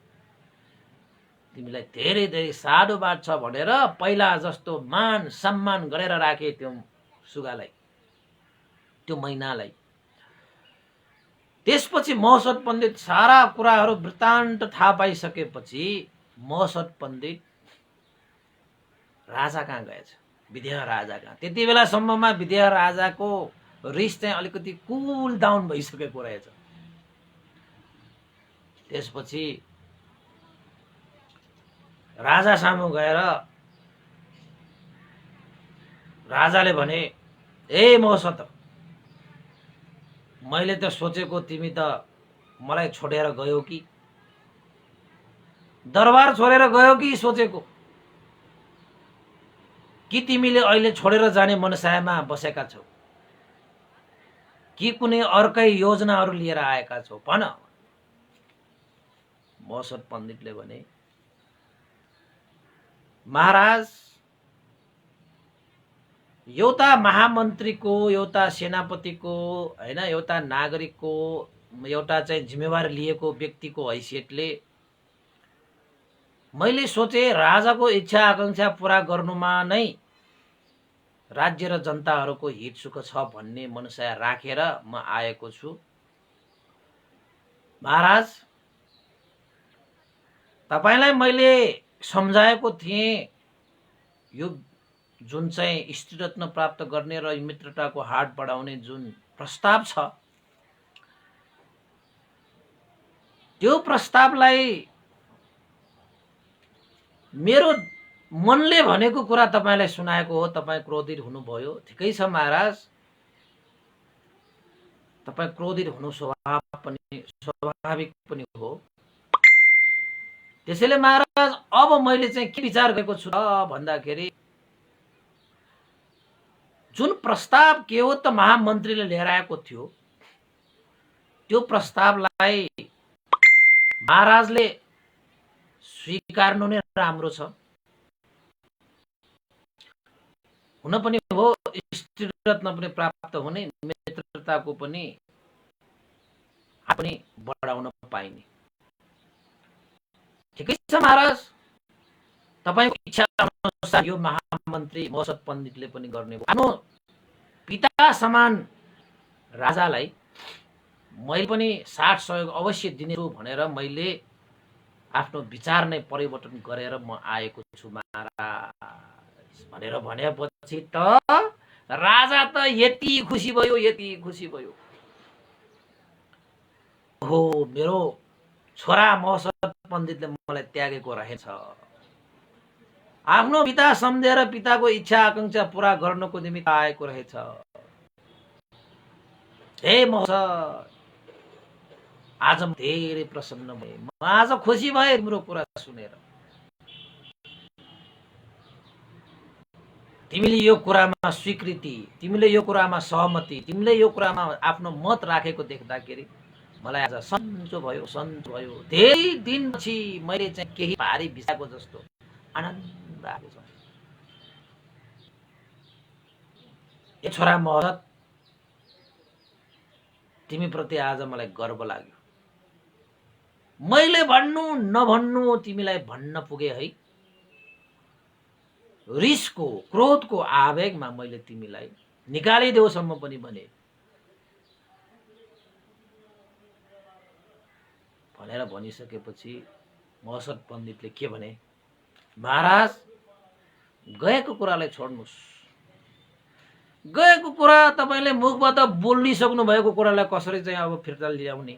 [SPEAKER 1] तिमीलाई धेरै धेरै साधुवाद छ भनेर पहिला जस्तो मान सम्मान गरेर राखे त्यो सुगालाई, त्यो मैनालाई। त्यसपछि महोसत पण्डित सारा कुराहरू वृत्तान्त थाहा पाइसकेपछि महोसत पण्डित राजा कहाँ गएछ, विदेह राजा कहाँ। त्यति बेलासम्ममा विदेह राजाको रिस चाहिँ अलिकति कुल डाउन भइसकेको रहेछ। त्यसपछि राजा सामु गएर राजाले भने, ए महोसत, मैले त सोचेको तिमी त मलाई छोडेर गयौ कि, दरबार छोडेर गयौ कि सोचेको, कि तिमीले अहिले छोडेर जाने मनसायमा बसेका छौ, कि कुनै अर्कै योजनाहरू लिएर आएका छौ, भन। महोसत पण्डितले भने, महाराज, एउटा महामन्त्रीको, एउटा सेनापतिको, हैन, एउटा नागरिकको, एउटा चाहिँ जिम्मेवारी लिएको व्यक्तिको हैसियतले मैले सोचे राजाको इच्छा आकांक्षा पूरा गर्नुमा नै राज्य र जनताहरूको हित सुख छ भन्ने मनसाय राखेर म आएको छु। महाराज, तपाईलाई मैले सम्झाएको थिएँ, यो जुन चाहिँ स्त्री रत्न प्राप्त गर्ने र मित्रताको हात बढाउने जुन प्रस्ताव छ, त्यो प्रस्तावलाई मेरो मनले भनेको कुरा तपाईलाई सुनाएको हो। तपाईँ क्रोधित हुनुभयो, ठिकै छ महाराज, तपाईँ क्रोधित हुनु स्वाभाविक पनि हो। त्यसैले महाराज, अब मैले चाहिँ के विचार गरेको छु भन्दाखेरि, जुन प्रस्ताव के हो त महामन्त्रीले लिएर आएको थियो, त्यो प्रस्तावलाई महाराजले स्वीकार्नु नै राम्रो छ। हुन पनि हो, स्त्री रत्न पनि प्राप्त हुने, मित्रताको पनि बढाउन पाइने। ठिकै छ महाराज, तपाईको इच्छा अनुसार यो महामन्त्री महोसत पण्डितले पनि गर्ने हो। आफ्नो पिता समान राजालाई मैले पनि साथ सहयोग अवश्य दिनेछु भनेर मैले आफ्नो विचार नै परिवर्तन गरेर म आएको छु महाराज भनेर भनेपछि त राजा त यति खुसी भयो, यति खुसी भयो। हो, मेरो छोरा महोसत पण्डितले मलाई त्यागेको रहेछ, आफ्नो पिता सम्झेर पिताको इच्छा आकांक्षा पूरा गर्नको निमित्त आएको रहेछ। हे महोसत, आज म धेरै प्रसन्न भए, म आज खुसी भए तिम्रो कुरा सुनेर। तिमीले यो कुरामा स्वीकृति, तिमीले यो कुरामा सहमति, तिमीले यो कुरामा आफ्नो मत राखेको देख्दाखेरि मलाई आज सन्चो भयो, सन्चो भयो। धेरै दिनपछि मैले चाहिँ केही भारी बिसाएको जस्तो आनन्द आएको छ। ए छोरा महोसत, तिमी प्रति आज मलाई गर्व लाग्यो। मैले भन्नु नभन्नु तिमीलाई भन्न पुगे है। रिसको, क्रोधको आवेगमा मैले तिमीलाई निकालिदेऊसम्म पनि भने। भनेर भनिसकेपछि महोसत पण्डितले के भने, महाराज, गएको कुरालाई छोड्नुस्। गएको कुरा तपाईले मुखबाट बोलिसक्नु भएको कुरालाई कसरी चाहिँ अब फिर्ता ल्याउने,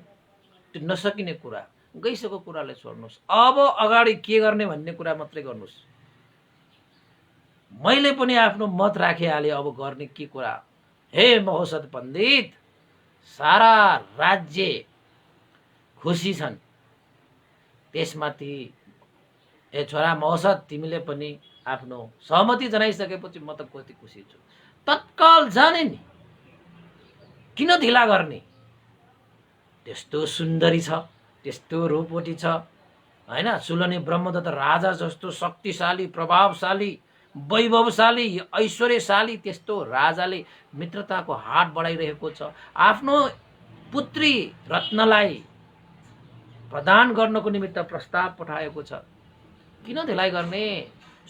[SPEAKER 1] त्यो नसकिने कुरा। गइसकेको कुरालाई छोड्नुस्, अब अगाडि के गर्ने भन्ने कुरा मात्रै गर्नुस्। मैले पनि आफ्नो मत राखिहाले, अब गर्ने के कुरा। हे महोसत पण्डित, सारा राज्य खुसी छन्, त्यसमाथि ए छोरा महोसत, तिमीले पनि आफ्नो सहमति जनाइसकेपछि म त कति खुसी छु। तत्काल जाने नि, किन ढिला गर्ने। त्यस्तो सुन्दरी छ, त्यस्तो रूपवती छ, हैन, सुलनी ब्रह्मदत्त राजा जस्तो शक्तिशाली, प्रभावशाली, वैभवशाली, ऐश्वर्यशाली त्यस्तो राजाले मित्रताको हात बढाइरहेको छ। आफ्नो पुत्री रत्नलाई प्रदान गर्नको निमित्त प्रस्ताव पठाएको छ। किन ढिलाइ गर्ने,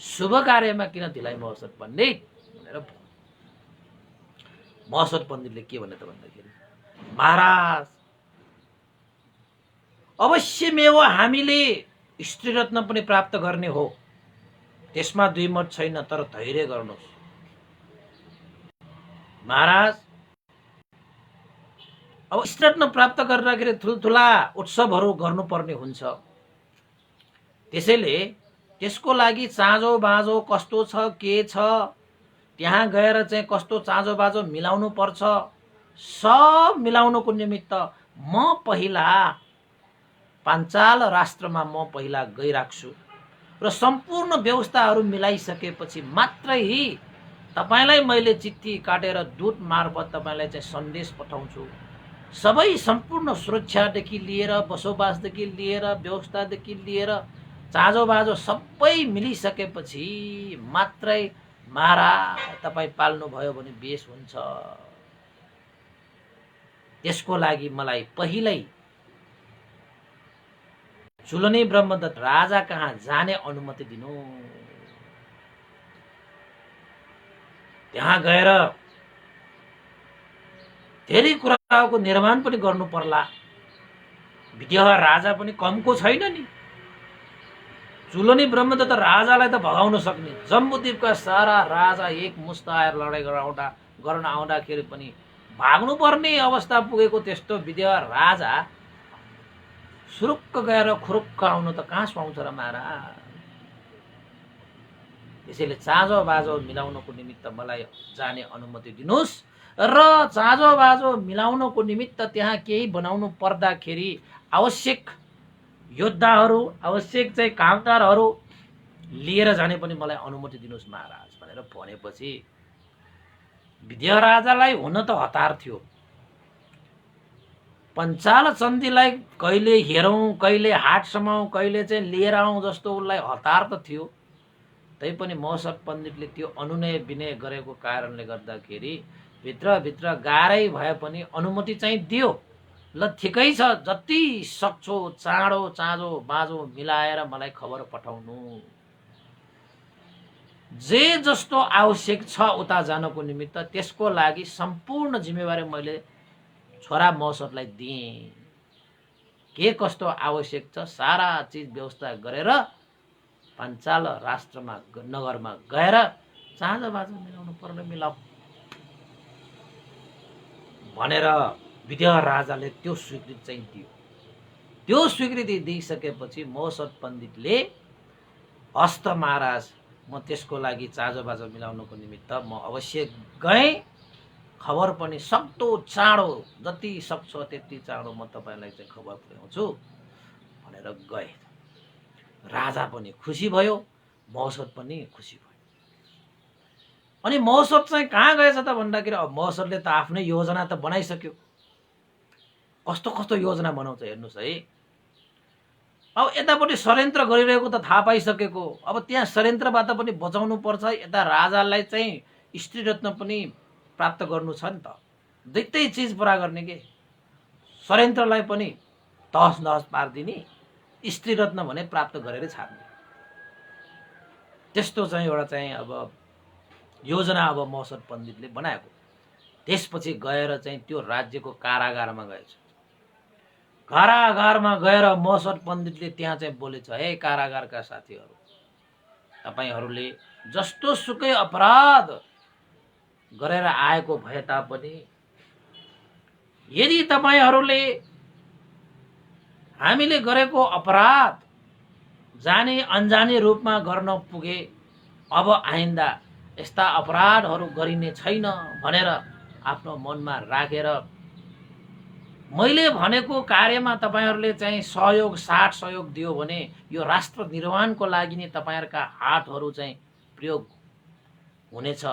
[SPEAKER 1] शुभ कार्यमा किन ढिलाइ महोत्सव पण्डित भनेर महोत्सव पण्डितले के भने त भन्दाखेरि, महाराज अवश्यमेव हामीले स्त्री रत्न पनि प्राप्त गर्ने हो, त्यसमा दुई मत छैन, तर धैर्य गर्नुहोस् महाराज। अब स्त्री रत्न प्राप्त गर्दाखेरि ठुल्ठुला उत्सवहरू गर्नुपर्ने हुन्छ, त्यसैले त्यसको लागि चाँजो बाँझो कस्तो छ के छ, त्यहाँ गएर चाहिँ कस्तो चाँजो बाँझो मिलाउनु पर्छ, सब मिलाउनुको निमित्त म पहिला पाञ्चाल राष्ट्रमा म पहिला गइराख्छु र सम्पूर्ण व्यवस्थाहरू मिलाइसकेपछि मात्रै तपाईलाई मैले चिठी काटेर दूत मार्फत तपाईलाई चाहिँ सन्देश पठाउँछु। सबै सम्पूर्ण सुरक्षादेखि लिएर बसोबासदेखि लिएर व्यवस्थादेखि लिएर चाँजो बाँझो सबै मिलिसकेपछि मात्रै महाराज तपाईँ पाल्नुभयो भने बेस हुन्छ। त्यसको लागि मलाई पहिल्यै चुलनी ब्रह्मदत्त राजा कहाँ जाने अनुमति दिनु। त्यहाँ गएर धेरै कुराको निर्माण पनि गर्नु पर्ला। विदेह राजा पनि कमको छैन नि। चुलनी ब्रह्मदत्त राजालाई त भगाउन सक्ने, जम्बुद्वीपका सारा राजा एक मुष्ट आएर लडाइँ गर्न आउँदाखेरि पनि भाग्नु पर्ने अवस्था पुगेको त्यस्तो विदेह राजा सुरुक्क गएर खुरुक्क आउनु त कहाँ सुहाउँछ र महाराज। त्यसैले चाँजो बाँझो मिलाउनको निमित्त मलाई जाने अनुमति दिनुहोस् र चाँजो बाँझो मिलाउनको निमित्त त्यहाँ केही बनाउनु पर्दाखेरि आवश्यक योद्धाहरू, आवश्यक चाहिँ कामदारहरू लिएर जाने पनि मलाई अनुमति दिनुहोस् महाराज भनेर भनेपछि विदेह राजालाई हुन त हतार थियो। पञ्चाल चन्दीलाई कहिले हेरौँ, कहिले हाट समाउँ, कहिले चाहिँ लिएर आउँ जस्तो उसलाई हतार त थियो। तैपनि महोत्सव पण्डितले त्यो अनुनय विनय गरेको कारणले गर्दाखेरि भित्र गाह्रै भए पनि अनुमति चाहिँ दियो। ल ठिकै छ, जति सक्छौ चाँडो चाँजो बाँझो मिलाएर मलाई खबर पठाउनु। जे जस्तो आवश्यक छ उता जानको निमित्त त्यसको लागि सम्पूर्ण जिम्मेवारी मैले छोरा महोत्सवलाई दिएँ। के कस्तो आवश्यक छ सारा चिज व्यवस्था गरेर पाञ्चाल राष्ट्रमा नगरमा गएर चाँजो बाँझो मिलाउनु पर्ने मिलाऊ भनेर विदेह राजाले त्यो स्वीकृति चाहिँ दियो। त्यो स्वीकृति दिइसकेपछि महोत्सव पण्डितले हस्त महाराज म त्यसको लागि चाँजो बाँझो मिलाउनको निमित्त म अवश्य गएँ, खबर पनि सक्दो चाँडो जति सक्छ त्यति चाँडो म तपाईँलाई चाहिँ खबर पुर्याउँछु भनेर गए। राजा पनि खुसी भयो, महोत्सव पनि खुसी भयो। अनि महोत्सव चाहिँ कहाँ गएछ त भन्दाखेरि अब महोत्सवले त आफ्नै योजना त बनाइसक्यो। कस्तो कस्तो योजना बनाउँछ हेर्नुहोस् है। अब यतापट्टि षड्यन्त्र गरिरहेको त थाहा पाइसकेको, अब त्यहाँ षड्यन्त्रबाट पनि बचाउनु पर्छ, यता राजालाई चाहिँ स्त्री रत्न पनि प्राप्त गर्नु छ नि त। दुईटै चिज पुरा गर्ने के, षड्यन्त्रलाई पनि तहस नहस पारिदिने, स्त्री रत्न भने प्राप्त गरेरै छाड्ने। त्यस्तो चाहिँ एउटा चाहिँ अब योजना अब महोत्सव पण्डितले बनाएको। त्यसपछि गएर चाहिँ त्यो राज्यको कारागारमा गएछ। कारागारमा गएर महोत्सव पण्डितले त्यहाँ चाहिँ बोलेछ, हे कारागारका साथीहरू, तपाईहरूले जस्तो सुकै अपराध गरेर आएको भए तापनि यदि तपाईहरूले हामीले गरेको अपराध जाने अनजाने रूपमा गर्न पुगे, अब आइन्दा यस्ता अपराधहरू गरिने छैन भनेर आफ्नो मनमा राखेर मैले भनेको कार्यमा तपाईहरूले चाहिँ सहयोग साथ सहयोग दियो भने यो राष्ट्र निर्माणको लागि नै तपाईहरूका हातहरू चाहिँ प्रयोग हुनेछ।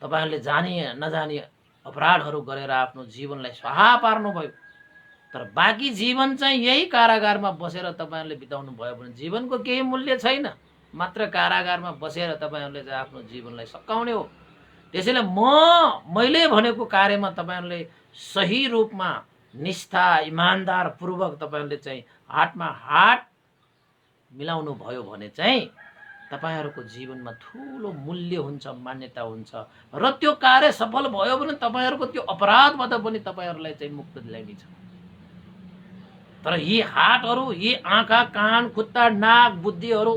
[SPEAKER 1] तपाईहरूले जाने नजाने अपराधहरू गरेर आफ्नो जीवनलाई स्वाहा पार्नुभयो, तर बाँकी जीवन चाहिँ यही कारागारमा बसेर तपाईहरूले बिताउनु भयो भने जीवनको केही मूल्य छैन। मात्र कारागारमा बसेर तपाईहरूले चाहिँ आफ्नो जीवनलाई सकाउने हो। त्यसैले मैले भनेको कार्यमा तपाईहरुले सही रूपमा निष्ठा इमानदार पूर्वक तपाईहरुले चाहिँ हातमा हात मिलाउनु भयो भने चाहिँ तपाईहरुको जीवनमा ठूलो मूल्य हुन्छ, मान्यता हुन्छ र त्यो कार्य सफल भयो भने तपाईहरुको त्यो अपराधबाट पनि तपाईहरुलाई चाहिँ मुक्त दिलाइनेछ। तर यी हातहरु, यी आँखा, कान, खुट्टा, नाक, बुद्धिहरु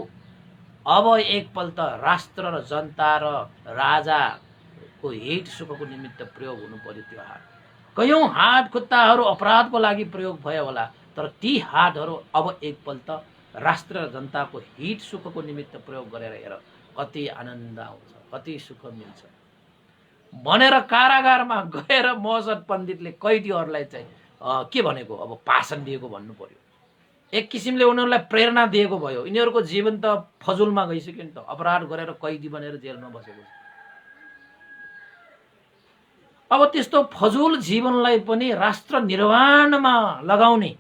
[SPEAKER 1] अब एकपल्ट राष्ट्र र जनता र राजाको हित सुखको निमित्त प्रयोग हुनु पर्यो। त्यो हात, कयौं हात खुट्टाहरु अपराधको लागि प्रयोग भयो होला, तर ती हातहरु अब एकपल्ट राष्ट्र र जनताको हित सुखको निमित्त प्रयोग गरेर हेर कति आनन्द आउँछ, कति सुख मिल्छ भनेर कारागारमा गएर महसद पण्डितले कैदीहरुलाई चाहिँ के भनेको, अब भाषण दिएको भन्नु पर्यो। एक किसिमले उनीहरुलाई प्रेरणा दिएको भयो। यिनीहरुको जीवन त फजुलमा गइसक्यो नि त, अपराध गरेर कैदी बनेर जेलमा बसेको छ। अब त्यस्तो फजुल जीवनलाई पनि राष्ट्र निर्माणमा लगाउने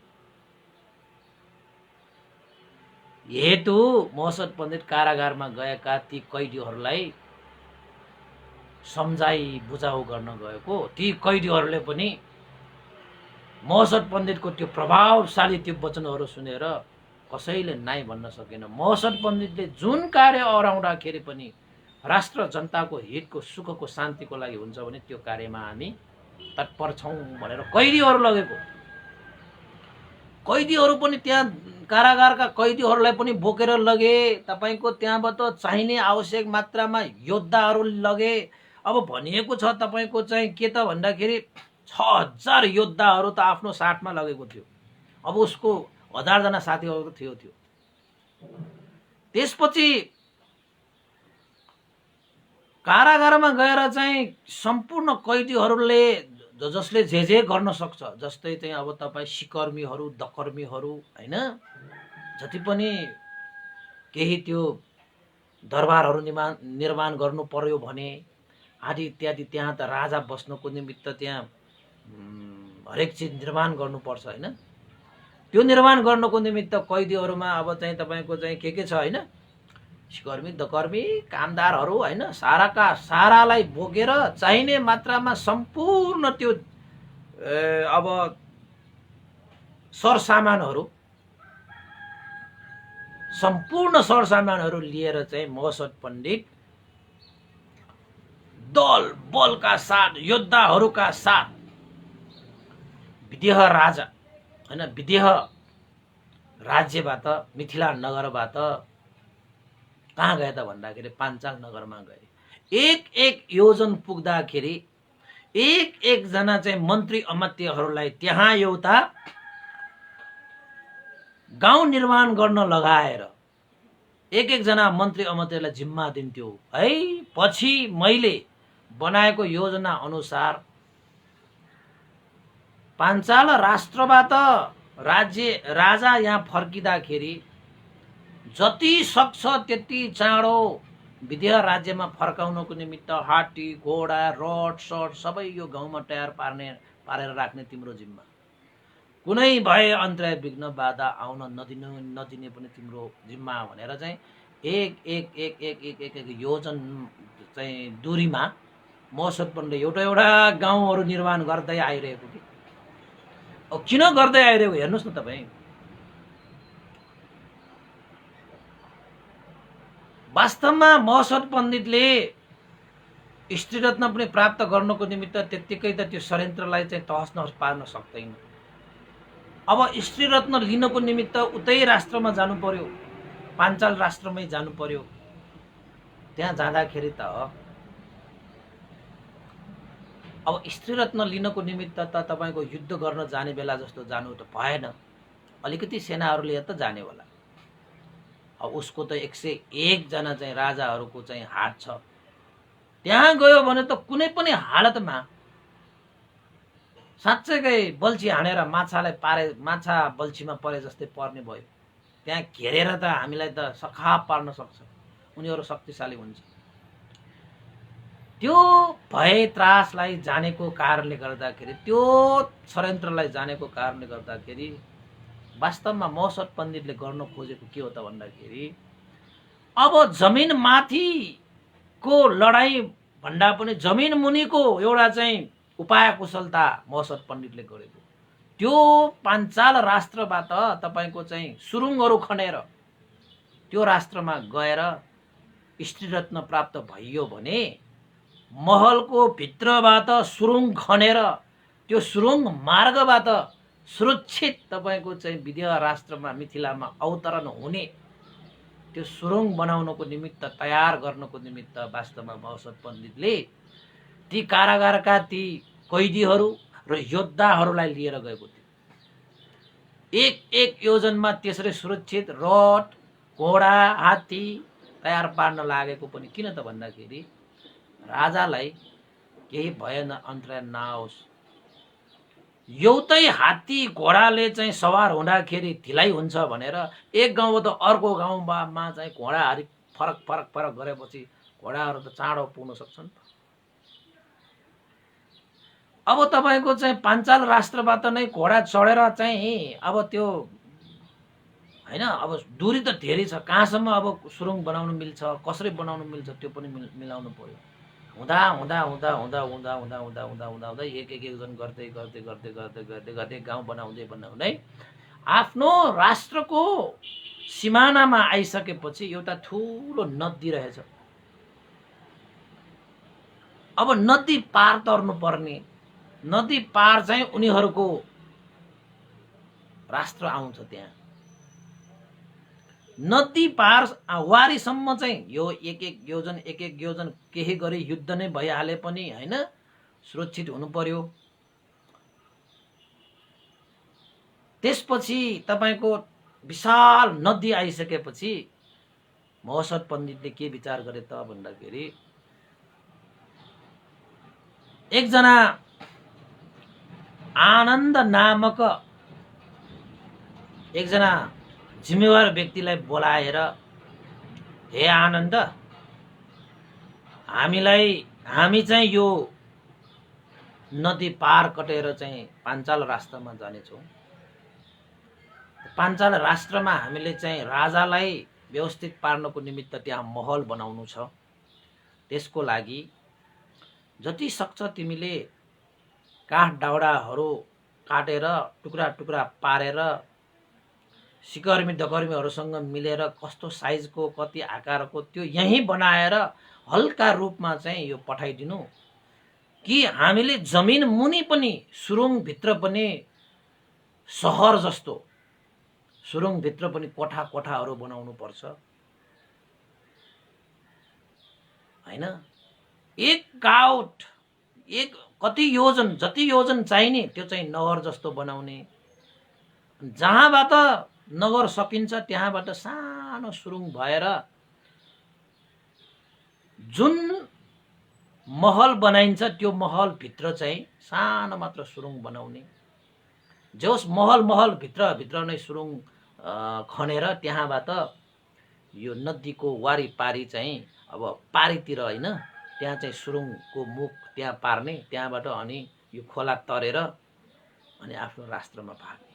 [SPEAKER 1] हेतु महसद पण्डित कारागारमा गएका ती कैदीहरुलाई सम्झाई बुझाउ गर्न गएको। ती कैदीहरुले पनि महसद पण्डितको त्यो प्रभावशाली त्यो वचनहरु सुनेर कसैले नाइ भन्न सकेन। महसद पण्डितले जुन कार्य अराउँदाखेरि पनि राष्ट्र जनताको हितको सुखको शान्तिको लागि हुन्छ भने त्यो कार्यमा हामी तत्पर छौं भनेर कैदीहरु लगेको। कैदीहरु पनि त्यहाँ कारागारका कैदीहरुलाई पनि बोकेर लगे। तपाईको त्यहाँबाट चाहिने आवश्यक मात्रामा योद्धाहरु लगे। अब भनिएको छ तपाईको चाहिँ के त भन्दाखेरि 6000 योद्धाहरु त आफ्नो साथमा लगेको थियो। अब उसको 1000 जना साथीहरु थियो। त्यसपछि कारागारमा गएर चाहिँ सम्पूर्ण कैदीहरुले जसले जे गर्न सक्छ, जस्तै चाहिँ अब तपाई सिकर्मीहरु, दकर्मीहरु हैन, जति पनि केही त्यो दरबारहरु निर्माण गर्नु पर्यो भने आदि इत्यादि, त्यहाँ त राजा बस्नको निमित्त त्यहाँ हरेक चीज निर्माण गर्नुपर्छ हैन। त्यो निर्माण गर्नको निमित्त कैदीहरुमा अब चाहिँ तपाईको चाहिँ के छ हैन, सिकर्मी, दकर्मी, कामदारहरु हैन, साराका सारालाई बोकेर चाहिने मात्रामा सम्पूर्ण त्यो अब सरसामानहरु, सम्पूर्ण सरसामानहरु लिएर चाहिँ महसद पण्डित दल बलका साथ, योद्धाहरुका साथ विदेह राजा हैन, विदेह राज्यबाट, मिथिला नगरबाट कहाँ गए त भन्दाखेरि पाञ्चाल नगरमा गए। एक योजन पुग्दाखेरि एक जना चाहिँ मन्त्री अमात्यहरुलाई त्यहाँ एउटा गाउँ निर्माण गर्न लगाएर एक जना मन्त्री अमात्यलाई जिम्मा दिन्थ्यो है। पछि मैले बनाएको योजना अनुसार पाञ्चाल राष्ट्रबाट राजा यहाँ फर्किँदाखेरि जति सक्छ त्यति चाँडो विदेह राज्यमा फर्काउनको निमित्त हात्ती, घोडा, रड सट सबै यो गाउँमा तयार पारेर राख्ने तिम्रो जिम्मा। कुनै भए अन्तराय विघ्न बाधा आउन नदिने पनि तिम्रो जिम्मा भनेर चाहिँ एक योजन चाहिँ दूरीमा महसद पण्डितले एउटा गाउँहरु निर्माण गर्दै आइरहेको कि। अब किन गर्दै आइरहेको हेर्नुस् न तपाई। वास्तवमा महसद पण्डितले स्त्री रत्न पनि प्राप्त गर्नको निमित्त त्यतिकै त त्यो षड्यन्त्रलाई चाहिँ तहस नहस पार्न सक्दैन। अब स्त्री रत्न लिनको निमित्त उतै राष्ट्रमा जानु पर्यो, पाञ्चाल राष्ट्रमै जानु पर्यो। त्यहाँ जाँदाखेरि त अब स्त्री रत्न लिनको निमित्त त तपाईको युद्ध गर्न जाने बेला जस्तो जानु त भएन, अलिकति सेनाहरुले त जाने होला। अब उसको त 101 जना चाहिँ राजाहरुको चाहिँ हात छ। त्यहाँ गयो भने त कुनै पनि हालतमा साँच्चैकै बल्छी हानेर माछालाई पारे, माछा बल्छीमा परे जस्तै पर्ने भयो। त्यहाँ घेरेर त हामीलाई त सखाप पार्न सक्छ, उनीहरु शक्तिशाली हुन्छ। त्यो भय त्रासलाई जानेको कारणले गर्दाखेरि, त्यो षड्यन्त्रलाई जानेको कारणले गर्दाखेरि वास्तवमा महसद पण्डितले गर्न खोजेको के हो त भन्दाखेरि अब जमिन माथिको लडाई भन्दा पनि जमिन मुनिको एउटा चाहिँ उपाय कुशलता महसद पण्डितले गरेको। त्यो पाञ्चाल राष्ट्रबाट तपाईको चाहिँ सुरुङहरू खनेर त्यो राष्ट्रमा गएर स्त्रीरत्न प्राप्त भइयो भने महलको भित्रबाट सुरुङ खनेर त्यो सुरुङ मार्गबाट सुरक्षित तपाईको चाहिँ विदेह राष्ट्रमा मिथिलामा अवतरण हुने त्यो सुरुङ बनाउनको निमित्त तयार गर्नको निमित्त वास्तवमा महसद पण्डितले ती कारागारका ती कैदीहरू र योद्धाहरूलाई लिएर गएको थियो। एक एक योजनमा त्यसरी सुरक्षित रथ घोडा हात्ती तयार पार्न लागेको पनि किन त भन्दाखेरि राजालाई केही भएन अन्तराय नआओस्। एउटै हात्ती घोडाले चाहिँ सवार हुँदाखेरि ढिलाइ हुन्छ भनेर एक गाउँबाट अर्को गाउँमा चाहिँ घोडाहरू फरक फरक फरक गरेपछि घोडाहरू त चाँडो पुग्न सक्छन्। अब तपाईको चाहिँ पाञ्चाल राष्ट्रबाट नै घोडा चढेर चाहिँ अब त्यो हैन, अब दूरी त धेरै छ, कहाँसम्म अब सुरुङ बनाउनु मिल्छ, कसरी बनाउनु मिल्छ त्यो पनि मिलाउनु पर्यो। हुँदा हुँदा हुँदा हुँदा हुँदा हुँदा हुँदा हुँदा हुँदा हुँदा एक एक एकजन गर्दै गर्दै गर्दै गर्दै गर्दै गर्दै गाउँ बनाउँदै बनाउँदै आफ्नो राष्ट्रको सिमानामा आइसकेपछि एउटा ठुलो नदी रहेछ। अब नदी पार तर्नु पर्ने, नदी पार चाहिँ उनीहरूको राष्ट्र आउँछ। त्यहाँ नदी पार वारीसम्म चाहिँ यो एक एक योजन केही गरी युद्ध नै भइहाले पनि हैन, सुरक्षित हुनु पर्यो। त्यसपछि तपाईको विशाल नदी आइसकेपछि महसद पण्डितले के विचार गरे त भन्दाखेरि एकजना आनन्द नामक एकजना जिम्मेवार व्यक्तिलाई बोलाएर, हे आनन्द, हामी चाहिँ यो नदी पार कटेर चाहिँ पाञ्चाल राष्ट्रमा जानेछौँ। पाञ्चाल राष्ट्रमा हामीले चाहिँ राजालाई व्यवस्थित पार्नको निमित्त त्यहाँ महल बनाउनु छ। त्यसको लागि जति सक्छ तिमीले काठ दाउडाहरू काटेर टुक्रा टुक्रा पारेर सिकर्मी डकर्मीहरूसँग मिलेर कस्तो साइजको कति आकारको त्यो यहीँ बनाएर हल्का रूपमा चाहिँ यो पठाइदिनु, कि हामीले जमिन मुनि पनि सुरुङभित्र पनि सहर जस्तो सुरुङभित्र पनि कोठा कोठाहरू बनाउनु पर्छ हैन। एक गाउट एक कति योजन जति योजन चाहिने त्यो चाहिँ नगर जस्तो बनाउने, जहाँबाट नगर सकिन्छ त्यहाँबाट सानो सुरुङ भएर जुन महल बनाइन्छ त्यो महल भित्र चाहिँ सानो मात्र सुरुङ बनाउने, जस महल भित्र नै सुरुङ खनेर त्यहाँबाट यो नदीको वारीपारी चाहिँ अब पारीतिर हैन, त्यहाँ चाहिँ सुरुङको मुख त्यहाँ पार्ने, त्यहाँबाट अनि यो खोला तरेर अनि आफ्नो राष्ट्रमा भाग्ने।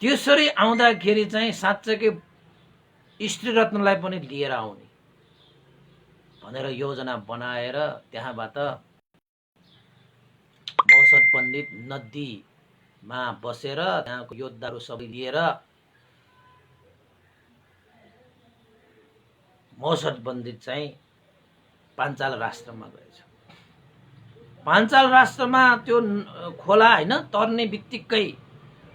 [SPEAKER 1] त्यसरी आउँदाखेरि चाहिँ साँच्चैकै स्त्री रत्नलाई पनि लिएर आउने भनेर योजना बनाएर त्यहाँबाट महसद पण्डित नदीमा बसेर त्यहाँको योद्धाहरू सबै लिएर महसद पण्डित चाहिँ पाञ्चाल राष्ट्रमा गएछ। पाञ्चाल राष्ट्रमा त्यो खोला हैन तर्ने बित्तिकै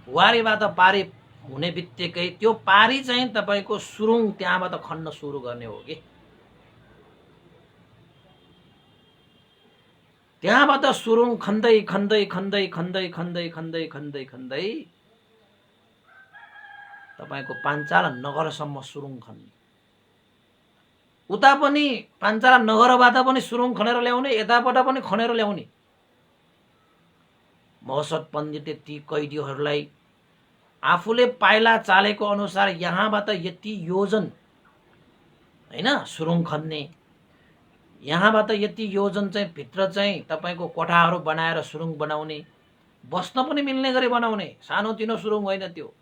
[SPEAKER 1] वारीबाट पारी हुने बित्तिकै त्यो पारी चाहिँ तपाईको सुरुङ त्यहाँबाट खन्न सुरु गर्ने हो कि त्यहाँबाट सुरुङ खन्दै खन्दै खन्दै खन्दै खन्दै खन्दै खन्दै खन्दै तपाईको पाञ्चाल नगरसम्म सुरुङ खन्ने, उता पनि पाञ्चाल नगरबाट पनि सुरुङ खनेर ल्याउने, यताबाट पनि खनेर ल्याउने। महसद पण्डितले ती कैदीहरूलाई आफूले पाइला चालेको अनुसार यहाँबाट यति योजन हैन सुरुङ खन्ने, यहाँबाट यति योजन चाहिँ भित्र चाहिँ तपाईको कोठाहरू बनाएर सुरुङ बनाउने, बस्न पनि मिल्ने गरी बनाउने, सानोतिनो सुरुङ होइन त्यो।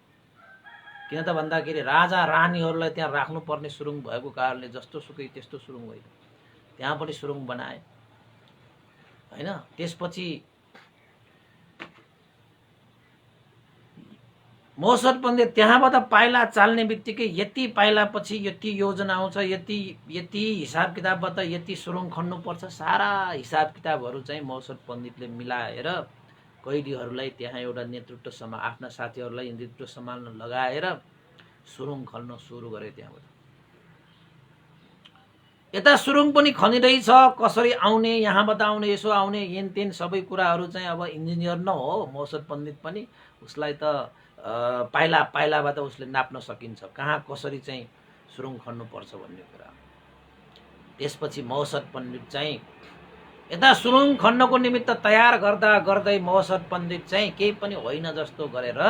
[SPEAKER 1] किन त भन्दाखेरि राजा रानीहरूलाई त्यहाँ राख्नुपर्ने सुरुङ भएको कारणले जस्तो सुकै त्यस्तो सुरुङ होइन, त्यहाँ पनि सुरुङ बनाए हैन। त्यसपछि महोत्सव पण्डित त्यहाँबाट पाइला चाल्ने बित्तिकै यति पाइलापछि यति योजना आउँछ, यति यति हिसाब किताबबाट यति सुरुङ खन्नुपर्छ, सारा हिसाब किताबहरू चाहिँ महोत्सव पण्डितले मिलाएर कैदीहरूलाई त्यहाँ एउटा नेतृत्व आफ्ना साथीहरूलाई नेतृत्व सम्हाल्न लगाएर सुरुङ खन्न सुरु गरे। त्यहाँबाट यता सुरुङ पनि खनिरहेछ, कसरी आउने, यहाँबाट आउने, यसो आउने, येनतेन सबै कुराहरू चाहिँ अब इन्जिनियर न हो महोत्सव पण्डित पनि, उसलाई त पाइलाबाट उसले नाप्न सकिन्छ कहाँ कसरी चाहिँ सुरुङ खन्नुपर्छ भन्ने कुरा। त्यसपछि महोत्सव पण्डित चाहिँ यता सुरुङ खन्नको निमित्त तयार गर्दा गर्दै महोत्सव पण्डित चाहिँ केही पनि होइन जस्तो गरेर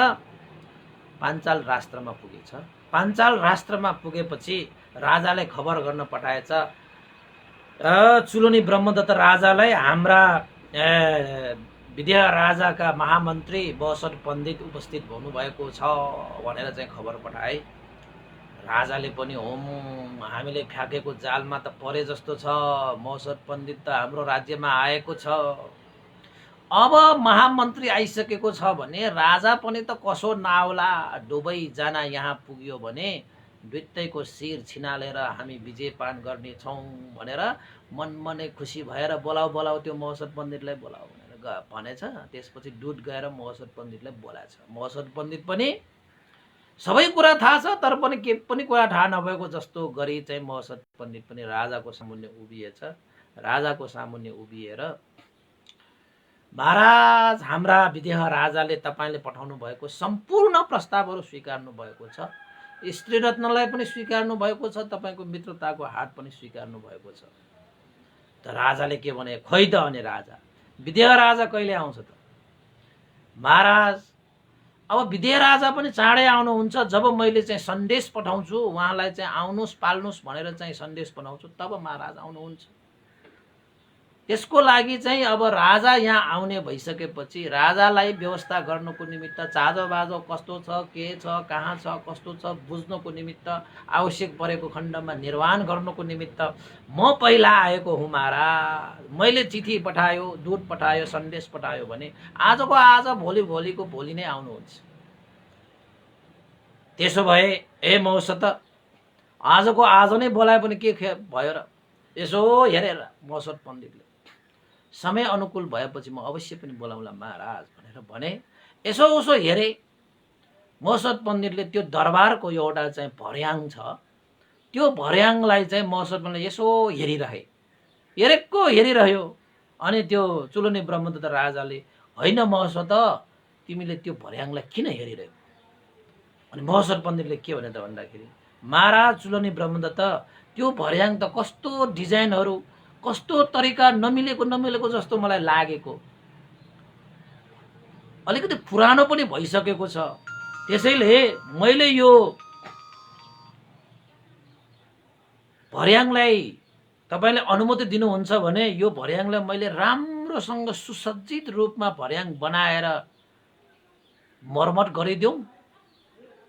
[SPEAKER 1] पाञ्चाल राष्ट्रमा पुगेछ। पाञ्चाल राष्ट्रमा पुगेपछि राजाले खबर गर्न पठाएछ, चुलोनी ब्रह्मदत्त राजालाई हाम्रा विद्या राजाका महामन्त्री महोत्सव पण्डित उपस्थित हुनुभएको छ भनेर चाहिँ खबर पठाए। राजाले पनि हामीले फ्याँकेको जालमा त परे जस्तो छ, महोत्सव पण्डित त हाम्रो राज्यमा आएको छ, अब महामन्त्री आइसकेको छ भने राजा पनि त कसो नआउला, दुवैजना यहाँ पुग्यो भने दुईटैको शिर छिनालेर हामी विजयपान गर्नेछौँ भनेर मनमनै खुसी भएर बोलाऊ त्यो महोत्सव पण्डितलाई बोलाऊ भनेछ। त्यसपछि दुध गएर महोत्सव पण्डितलाई बोलाएछ। महोत्सव पण्डित पनि सबै कुरा थाहा छ, तर पनि के पनि कुरा थाहा नभएको जस्तो गरी चाहिँ महोत्सव पण्डित पनि राजाको सामुन्ने उभिएछ। राजाको सामुन्ने उभिएर, महाराज हाम्रा विदेह राजाले तपाईँले पठाउनु भएको सम्पूर्ण प्रस्तावहरू स्वीकार्नु भएको छ, स्त्री रत्नलाई पनि स्वीकार्नु भएको छ, तपाईँको मित्रताको हात पनि स्वीकार्नु भएको छ। त राजाले के भने, खोइ त अनि राजा विदेह राजा कहिले आउँछ त? महाराज अब विदेह राजा पनि चाँडै आउनुहुन्छ, जब मैले चाहिँ सन्देश पठाउँछु उहाँलाई चाहिँ आउनुहोस् पाल्नुहोस् भनेर चाहिँ सन्देश पठाउँछु तब महाराज आउनुहुन्छ। त्यसको लागि चाहिँ अब राजा यहाँ आउने भइसकेपछि राजालाई व्यवस्था गर्नको निमित्त चाँजोबाजो कस्तो छ, के छ, कहाँ छ, कस्तो छ बुझ्नको निमित्त, आवश्यक परेको खण्डमा निर्वाण गर्नको निमित्त म पहिला आएको हुँ महाराज। मैले चिठी पठायो, दूत पठायो, सन्देश पठायो भने आजको आज भोलिको भोलि नै आउनुहुन्छ। त्यसो भए ए महोत्सव आजको आज नै बोलाए पनि के भयो र? यसो हेरेर महोत्सव पण्डितले समय अनुकूल भएपछि म अवश्य पनि बोलाउँला महाराज भनेर भने। यसो उसो हेरे महोत्सव पण्डितले त्यो दरबारको एउटा चाहिँ भर्याङ छ, त्यो भर्याङलाई चाहिँ महोत्सव पण्डितले यसो हेरिरह्यो। अनि त्यो चुलोनी ब्रह्मदत्त राजाले, होइन महोत्सव त तिमीले त्यो भर्याङलाई किन हेरिरह्यो? अनि महोत्सव पण्डितले के भने त भन्दाखेरि, महाराज चुलोनी ब्रह्मदत्त त्यो भर्याङ त कस्तो डिजाइनहरू, कस्तो तरिका नमिलेको जस्तो मलाई लागेको, अलिकति पुरानो पनि भइसकेको छ। त्यसैले मैले यो भर्याङलाई तपाईले अनुमति दिनुहुन्छ भने यो भर्याङलाई मैले राम्रोसँग सुसज्जित रूपमा भर्याङ बनाएर मर्मत गरिदेऊ,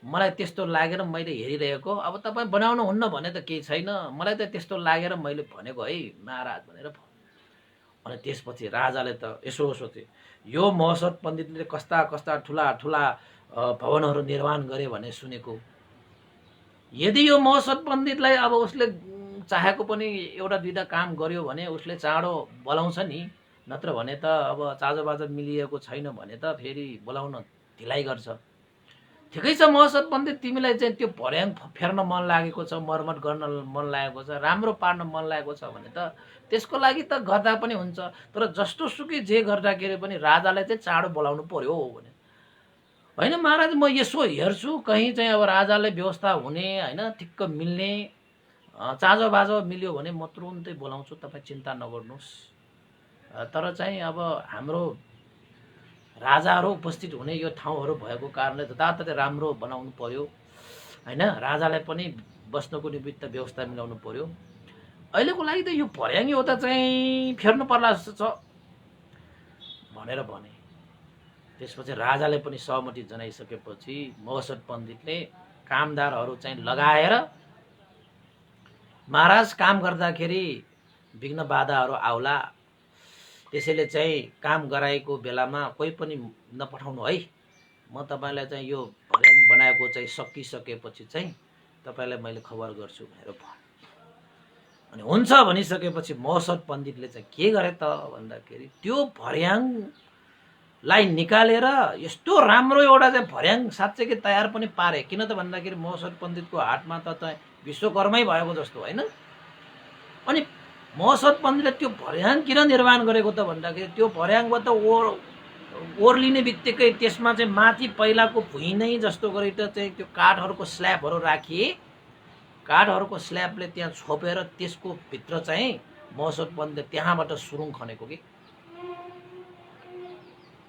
[SPEAKER 1] मलाई त्यस्तो लागेर मैले हेरिरहेको। अब तपाईँ बनाउनु हुन्न भने त केही छैन, मलाई त त्यस्तो लागेर मैले भनेको है महाराज भनेर। अनि त्यसपछि राजाले त यसो सोचे, यो महोत्सव पण्डितले कस्ता कस्ता ठुला ठुला भवनहरू निर्माण गरे भने सुनेको, यदि यो महोत्सव पण्डितलाई अब उसले चाहेको पनि एउटा दुईटा काम गर्यो भने उसले चाँडो बोलाउँछ नि, नत्र भने त अब चाँजोबाजो मिलिएको छैन भने त फेरि बोलाउन ढिलाइ गर्छ। ठिकै छ महोत्सव पण्डित, तिमीलाई चाहिँ त्यो भर्याङ फेर्न मन लागेको छ, मर्मत गर्न मन लागेको छ, राम्रो पार्न मन लागेको छ भने त त्यसको लागि त गर्दा पनि हुन्छ, तर जस्तो सुकै जे गर्दाखेरि पनि राजालाई चाहिँ चाँडो बोलाउनु पर्यो भने। होइन महाराज म यसो हेर्छु कहीँ चाहिँ अब राजालाई व्यवस्था हुने होइन, ठिक्क मिल्ने, चाँजोबाजो मिल्यो भने म तुरुन्तै बोलाउँछु, तपाईँ चिन्ता नगर्नुहोस्। तर चाहिँ अब हाम्रो राजाहरू उपस्थित हुने यो ठाउँहरू भएको कारणले जताततै राम्रो बनाउनु पर्यो होइन, राजालाई पनि बस्नको निमित्त व्यवस्था मिलाउनु पर्यो। अहिलेको लागि त यो भर्याङ एउटा चाहिँ फेर्नु पर्ला जस्तो छ भनेर भने। त्यसपछि राजाले पनि सहमति जनाइसकेपछि महोत्सव पण्डितले कामदारहरू चाहिँ लगाएर, महाराज काम गर्दाखेरि विघ्न बाधाहरू आउला। त्यसैले चाहिँ काम गराएको बेलामा कोही पनि नपठाउनु है। म तपाईँलाई चाहिँ यो भर्याङ बनाएको चाहिँ सकिसकेपछि चाहिँ तपाईँलाई मैले खबर गर्छु भनेर भन्यो। अनि हुन्छ भनिसकेपछि महोत्सव पण्डितले चाहिँ के गरे त भन्दाखेरि त्यो भर्याङलाई निकालेर यस्तो राम्रो एउटा चाहिँ भर्याङ साँच्चै तयार पनि पारे। किन त भन्दाखेरि महोत्सव पण्डितको हातमा त चाहिँ विश्वकर्मै भएको जस्तो होइन। अनि महोत्सव पण्डितले त्यो भर्याङ किन निर्माण गरेको त भन्दाखेरि त्यो भर्याङबाट ओर्लिने बित्तिकै त्यसमा चाहिँ माथि पहिलाको भुइँ नै जस्तो गरी त चाहिँ त्यो काठहरूको स्ल्याबहरू राखिए। काठहरूको स्ल्याबले त्यहाँ छोपेर त्यसको भित्र चाहिँ महोत्सव पण्डितले त्यहाँबाट सुरुङ खनेको कि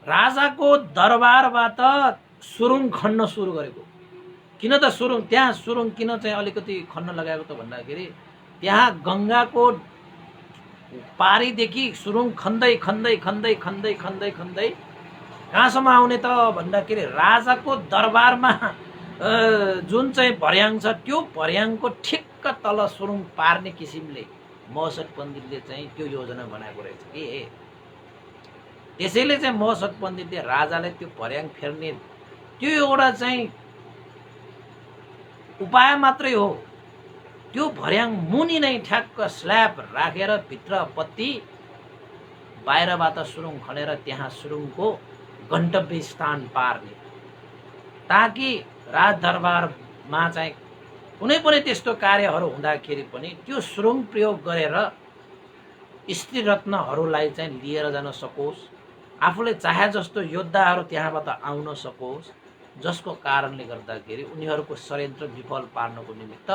[SPEAKER 1] राजाको दरबारबाट सुरुङ खन्न सुरु गरेको। किन त सुरुङ त्यहाँ सुरुङ किन चाहिँ अलिकति खन्न लगाएको त भन्दाखेरि त्यहाँ गङ्गाको पारीदेखि सुरुङ खन्दै खन्दै खन्दै खन्दै खन्दै खन्दै कहाँसम्म आउने त भन्दाखेरि राजाको दरबारमा जुन चाहिँ भर्याङ छ त्यो भर्याङको ठिक्क तल सुरुङ पार्ने किसिमले महोत्सव पण्डितले चाहिँ त्यो योजना बनाएको रहेछ कि। त्यसैले चाहिँ महोत्सव पण्डितले राजालाई त्यो भर्याङ फेर्ने त्यो एउटा चाहिँ उपाय मात्रै हो। त्यो भर्याङ मुनि नै ठ्याक्क स्ल्याब राखेर भित्र पत्ती बाहिरबाट सुरुङ खनेर त्यहाँ सुरुङको गन्तव्य स्थान पार्ने, ताकि राजदरबारमा चाहिँ कुनै पनि त्यस्तो कार्यहरू हुँदाखेरि पनि त्यो सुरुङ प्रयोग गरेर स्त्री रत्नहरूलाई चाहिँ लिएर जान सकोस्, आफूले चाहे जस्तो योद्धाहरू त्यहाँबाट आउन सकोस्, जसको कारणले गर्दाखेरि उनीहरूको षड्यन्त्र विफल पार्नको निमित्त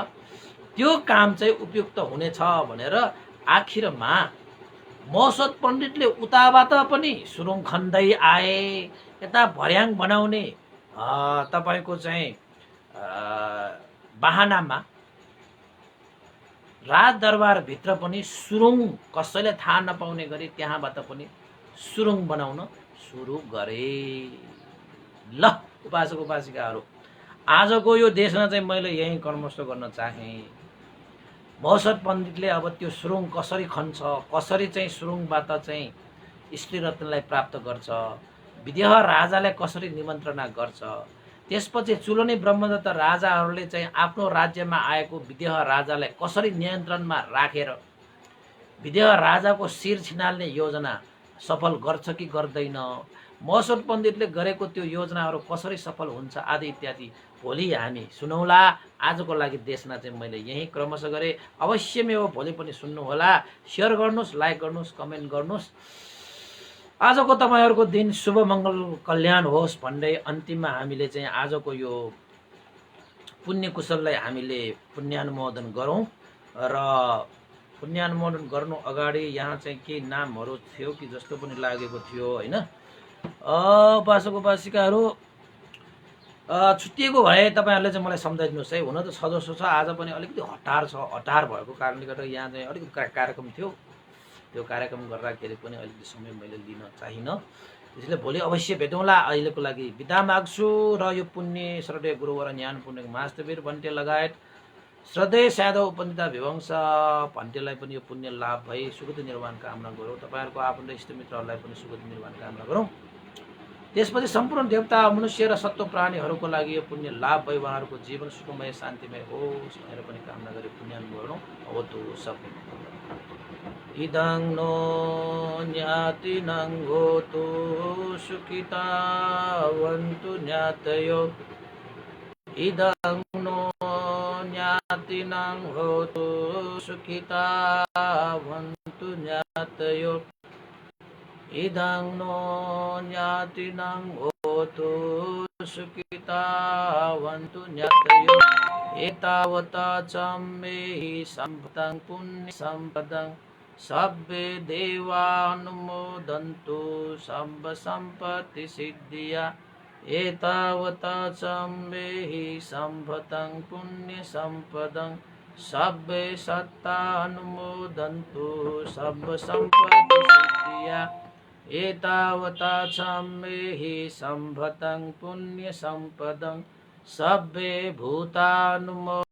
[SPEAKER 1] त्यो काम चाहिँ उपयुक्त हुनेछ भनेर आखिरमा महोत्सव पण्डितले उताबाट पनि सुरुङ खन्दै आए। यता भर्याङ बनाउने तपाईँको चाहिँ बाहनामा राजदरबारभित्र पनि सुरुङ कसैले थाहा नपाउने गरी त्यहाँबाट पनि सुरुङ बनाउन सुरु गरे। ल उपासक उपासिकाहरू, आजको यो देशमा चाहिँ मैले यही कर्मस्थ गर्न चाहेँ। महोत्सव पण्डितले अब त्यो सुरुङ कसरी खन्छ, कसरी चाहिँ सुरुङबाट चाहिँ स्त्री रत्नलाई प्राप्त गर्छ, विदेह राजालाई कसरी निमन्त्रणा गर्छ, त्यसपछि चुलोनी ब्रह्मदत्त राजाहरूले चाहिँ आफ्नो राज्यमा आएको विदेह राजालाई कसरी नियन्त्रणमा राखेर विदेह राजाको शिर छिनाल्ने योजना सफल गर्छ कि गर्दैन, महोत्सव पण्डितले गरेको त्यो योजनाहरू कसरी सफल हुन्छ आदि इत्यादि भोलि हामी सुनौला। आजको लागि देशमा चाहिँ मैले यही क्रमशः गरेँ। अवश्य नै हो, भोलि पनि सुन्नुहोला। सेयर गर्नुहोस्, लाइक गर्नुहोस्, कमेन्ट गर्नुहोस्। आजको तपाईँहरूको दिन शुभ मङ्गल कल्याण होस् भन्दै अन्तिममा हामीले चाहिँ आजको यो पुण्य कुशललाई हामीले पुण्यानुमोदन गरौँ। र पुण्यानुमोदन गर्नु अगाडि यहाँ चाहिँ केही नामहरू थियो कि जस्तो पनि लागेको थियो होइन। उपासक उपासिकाहरू छुट्टिएको भए तपाईँहरूले चाहिँ मलाई सम्झाइदिनुहोस् है। हुन त छ जस्तो छ, आज पनि अलिकति हतार भएको कारणले गर्दा यहाँ चाहिँ अलिकति कार्यक्रम थियो। त्यो कार्यक्रम गर्दाखेरि पनि अलिकति समय मैले लिन चाहिनँ। त्यसैले भोलि अवश्य भेटौँला। अहिलेको लागि बिदा माग्छु र यो पुण्य श्रद्धेय गुरुवर ज्ञान पुण्य महास्तवीर भन्टे लगायत श्रद्धेय साधव उपनिता विवंश भन्टेलाई पनि यो पुण्य लाभ भई सुगति निर्माण कामना गरौँ। तपाईँहरूको आफन्त इष्टमित्रहरूलाई पनि सुगति निर्माण कामना गरौँ। त्यसपछि सम्पूर्ण देवता मनुष्य र सत्व प्राणीहरूको लागि यो पुण्य लाभ भई उहाँहरूको जीवन सुखमय शान्तिमय होस् भनेर पनि कामना गरी पुण्यानुमोदन अवतु सबै। इदं नो ज्ञातिनं होतु सुखितावन्तु ज्ञातयो। इदं नो ज्ञातिनं होतु सुखितावन्तु ज्ञातयो। इदं नो ज्ञातिनं होतु सुखितावन्तु ज्ञातयो। एतावता च मे सम्पदं पुण्य सम्पदं सब्बे देवानुमोदन्तु सर्व सम्पत्ति सिद्धिया। एतावता च मे सम्पदं पुण्य सम्पदं सब्बे सत्तानुमोदन्तु सर्व सम्पत्ति सिद्धिया। एतावता च मे सम्पदं पुण्य सम्पदं सब्बे भूतानुमोदन्तु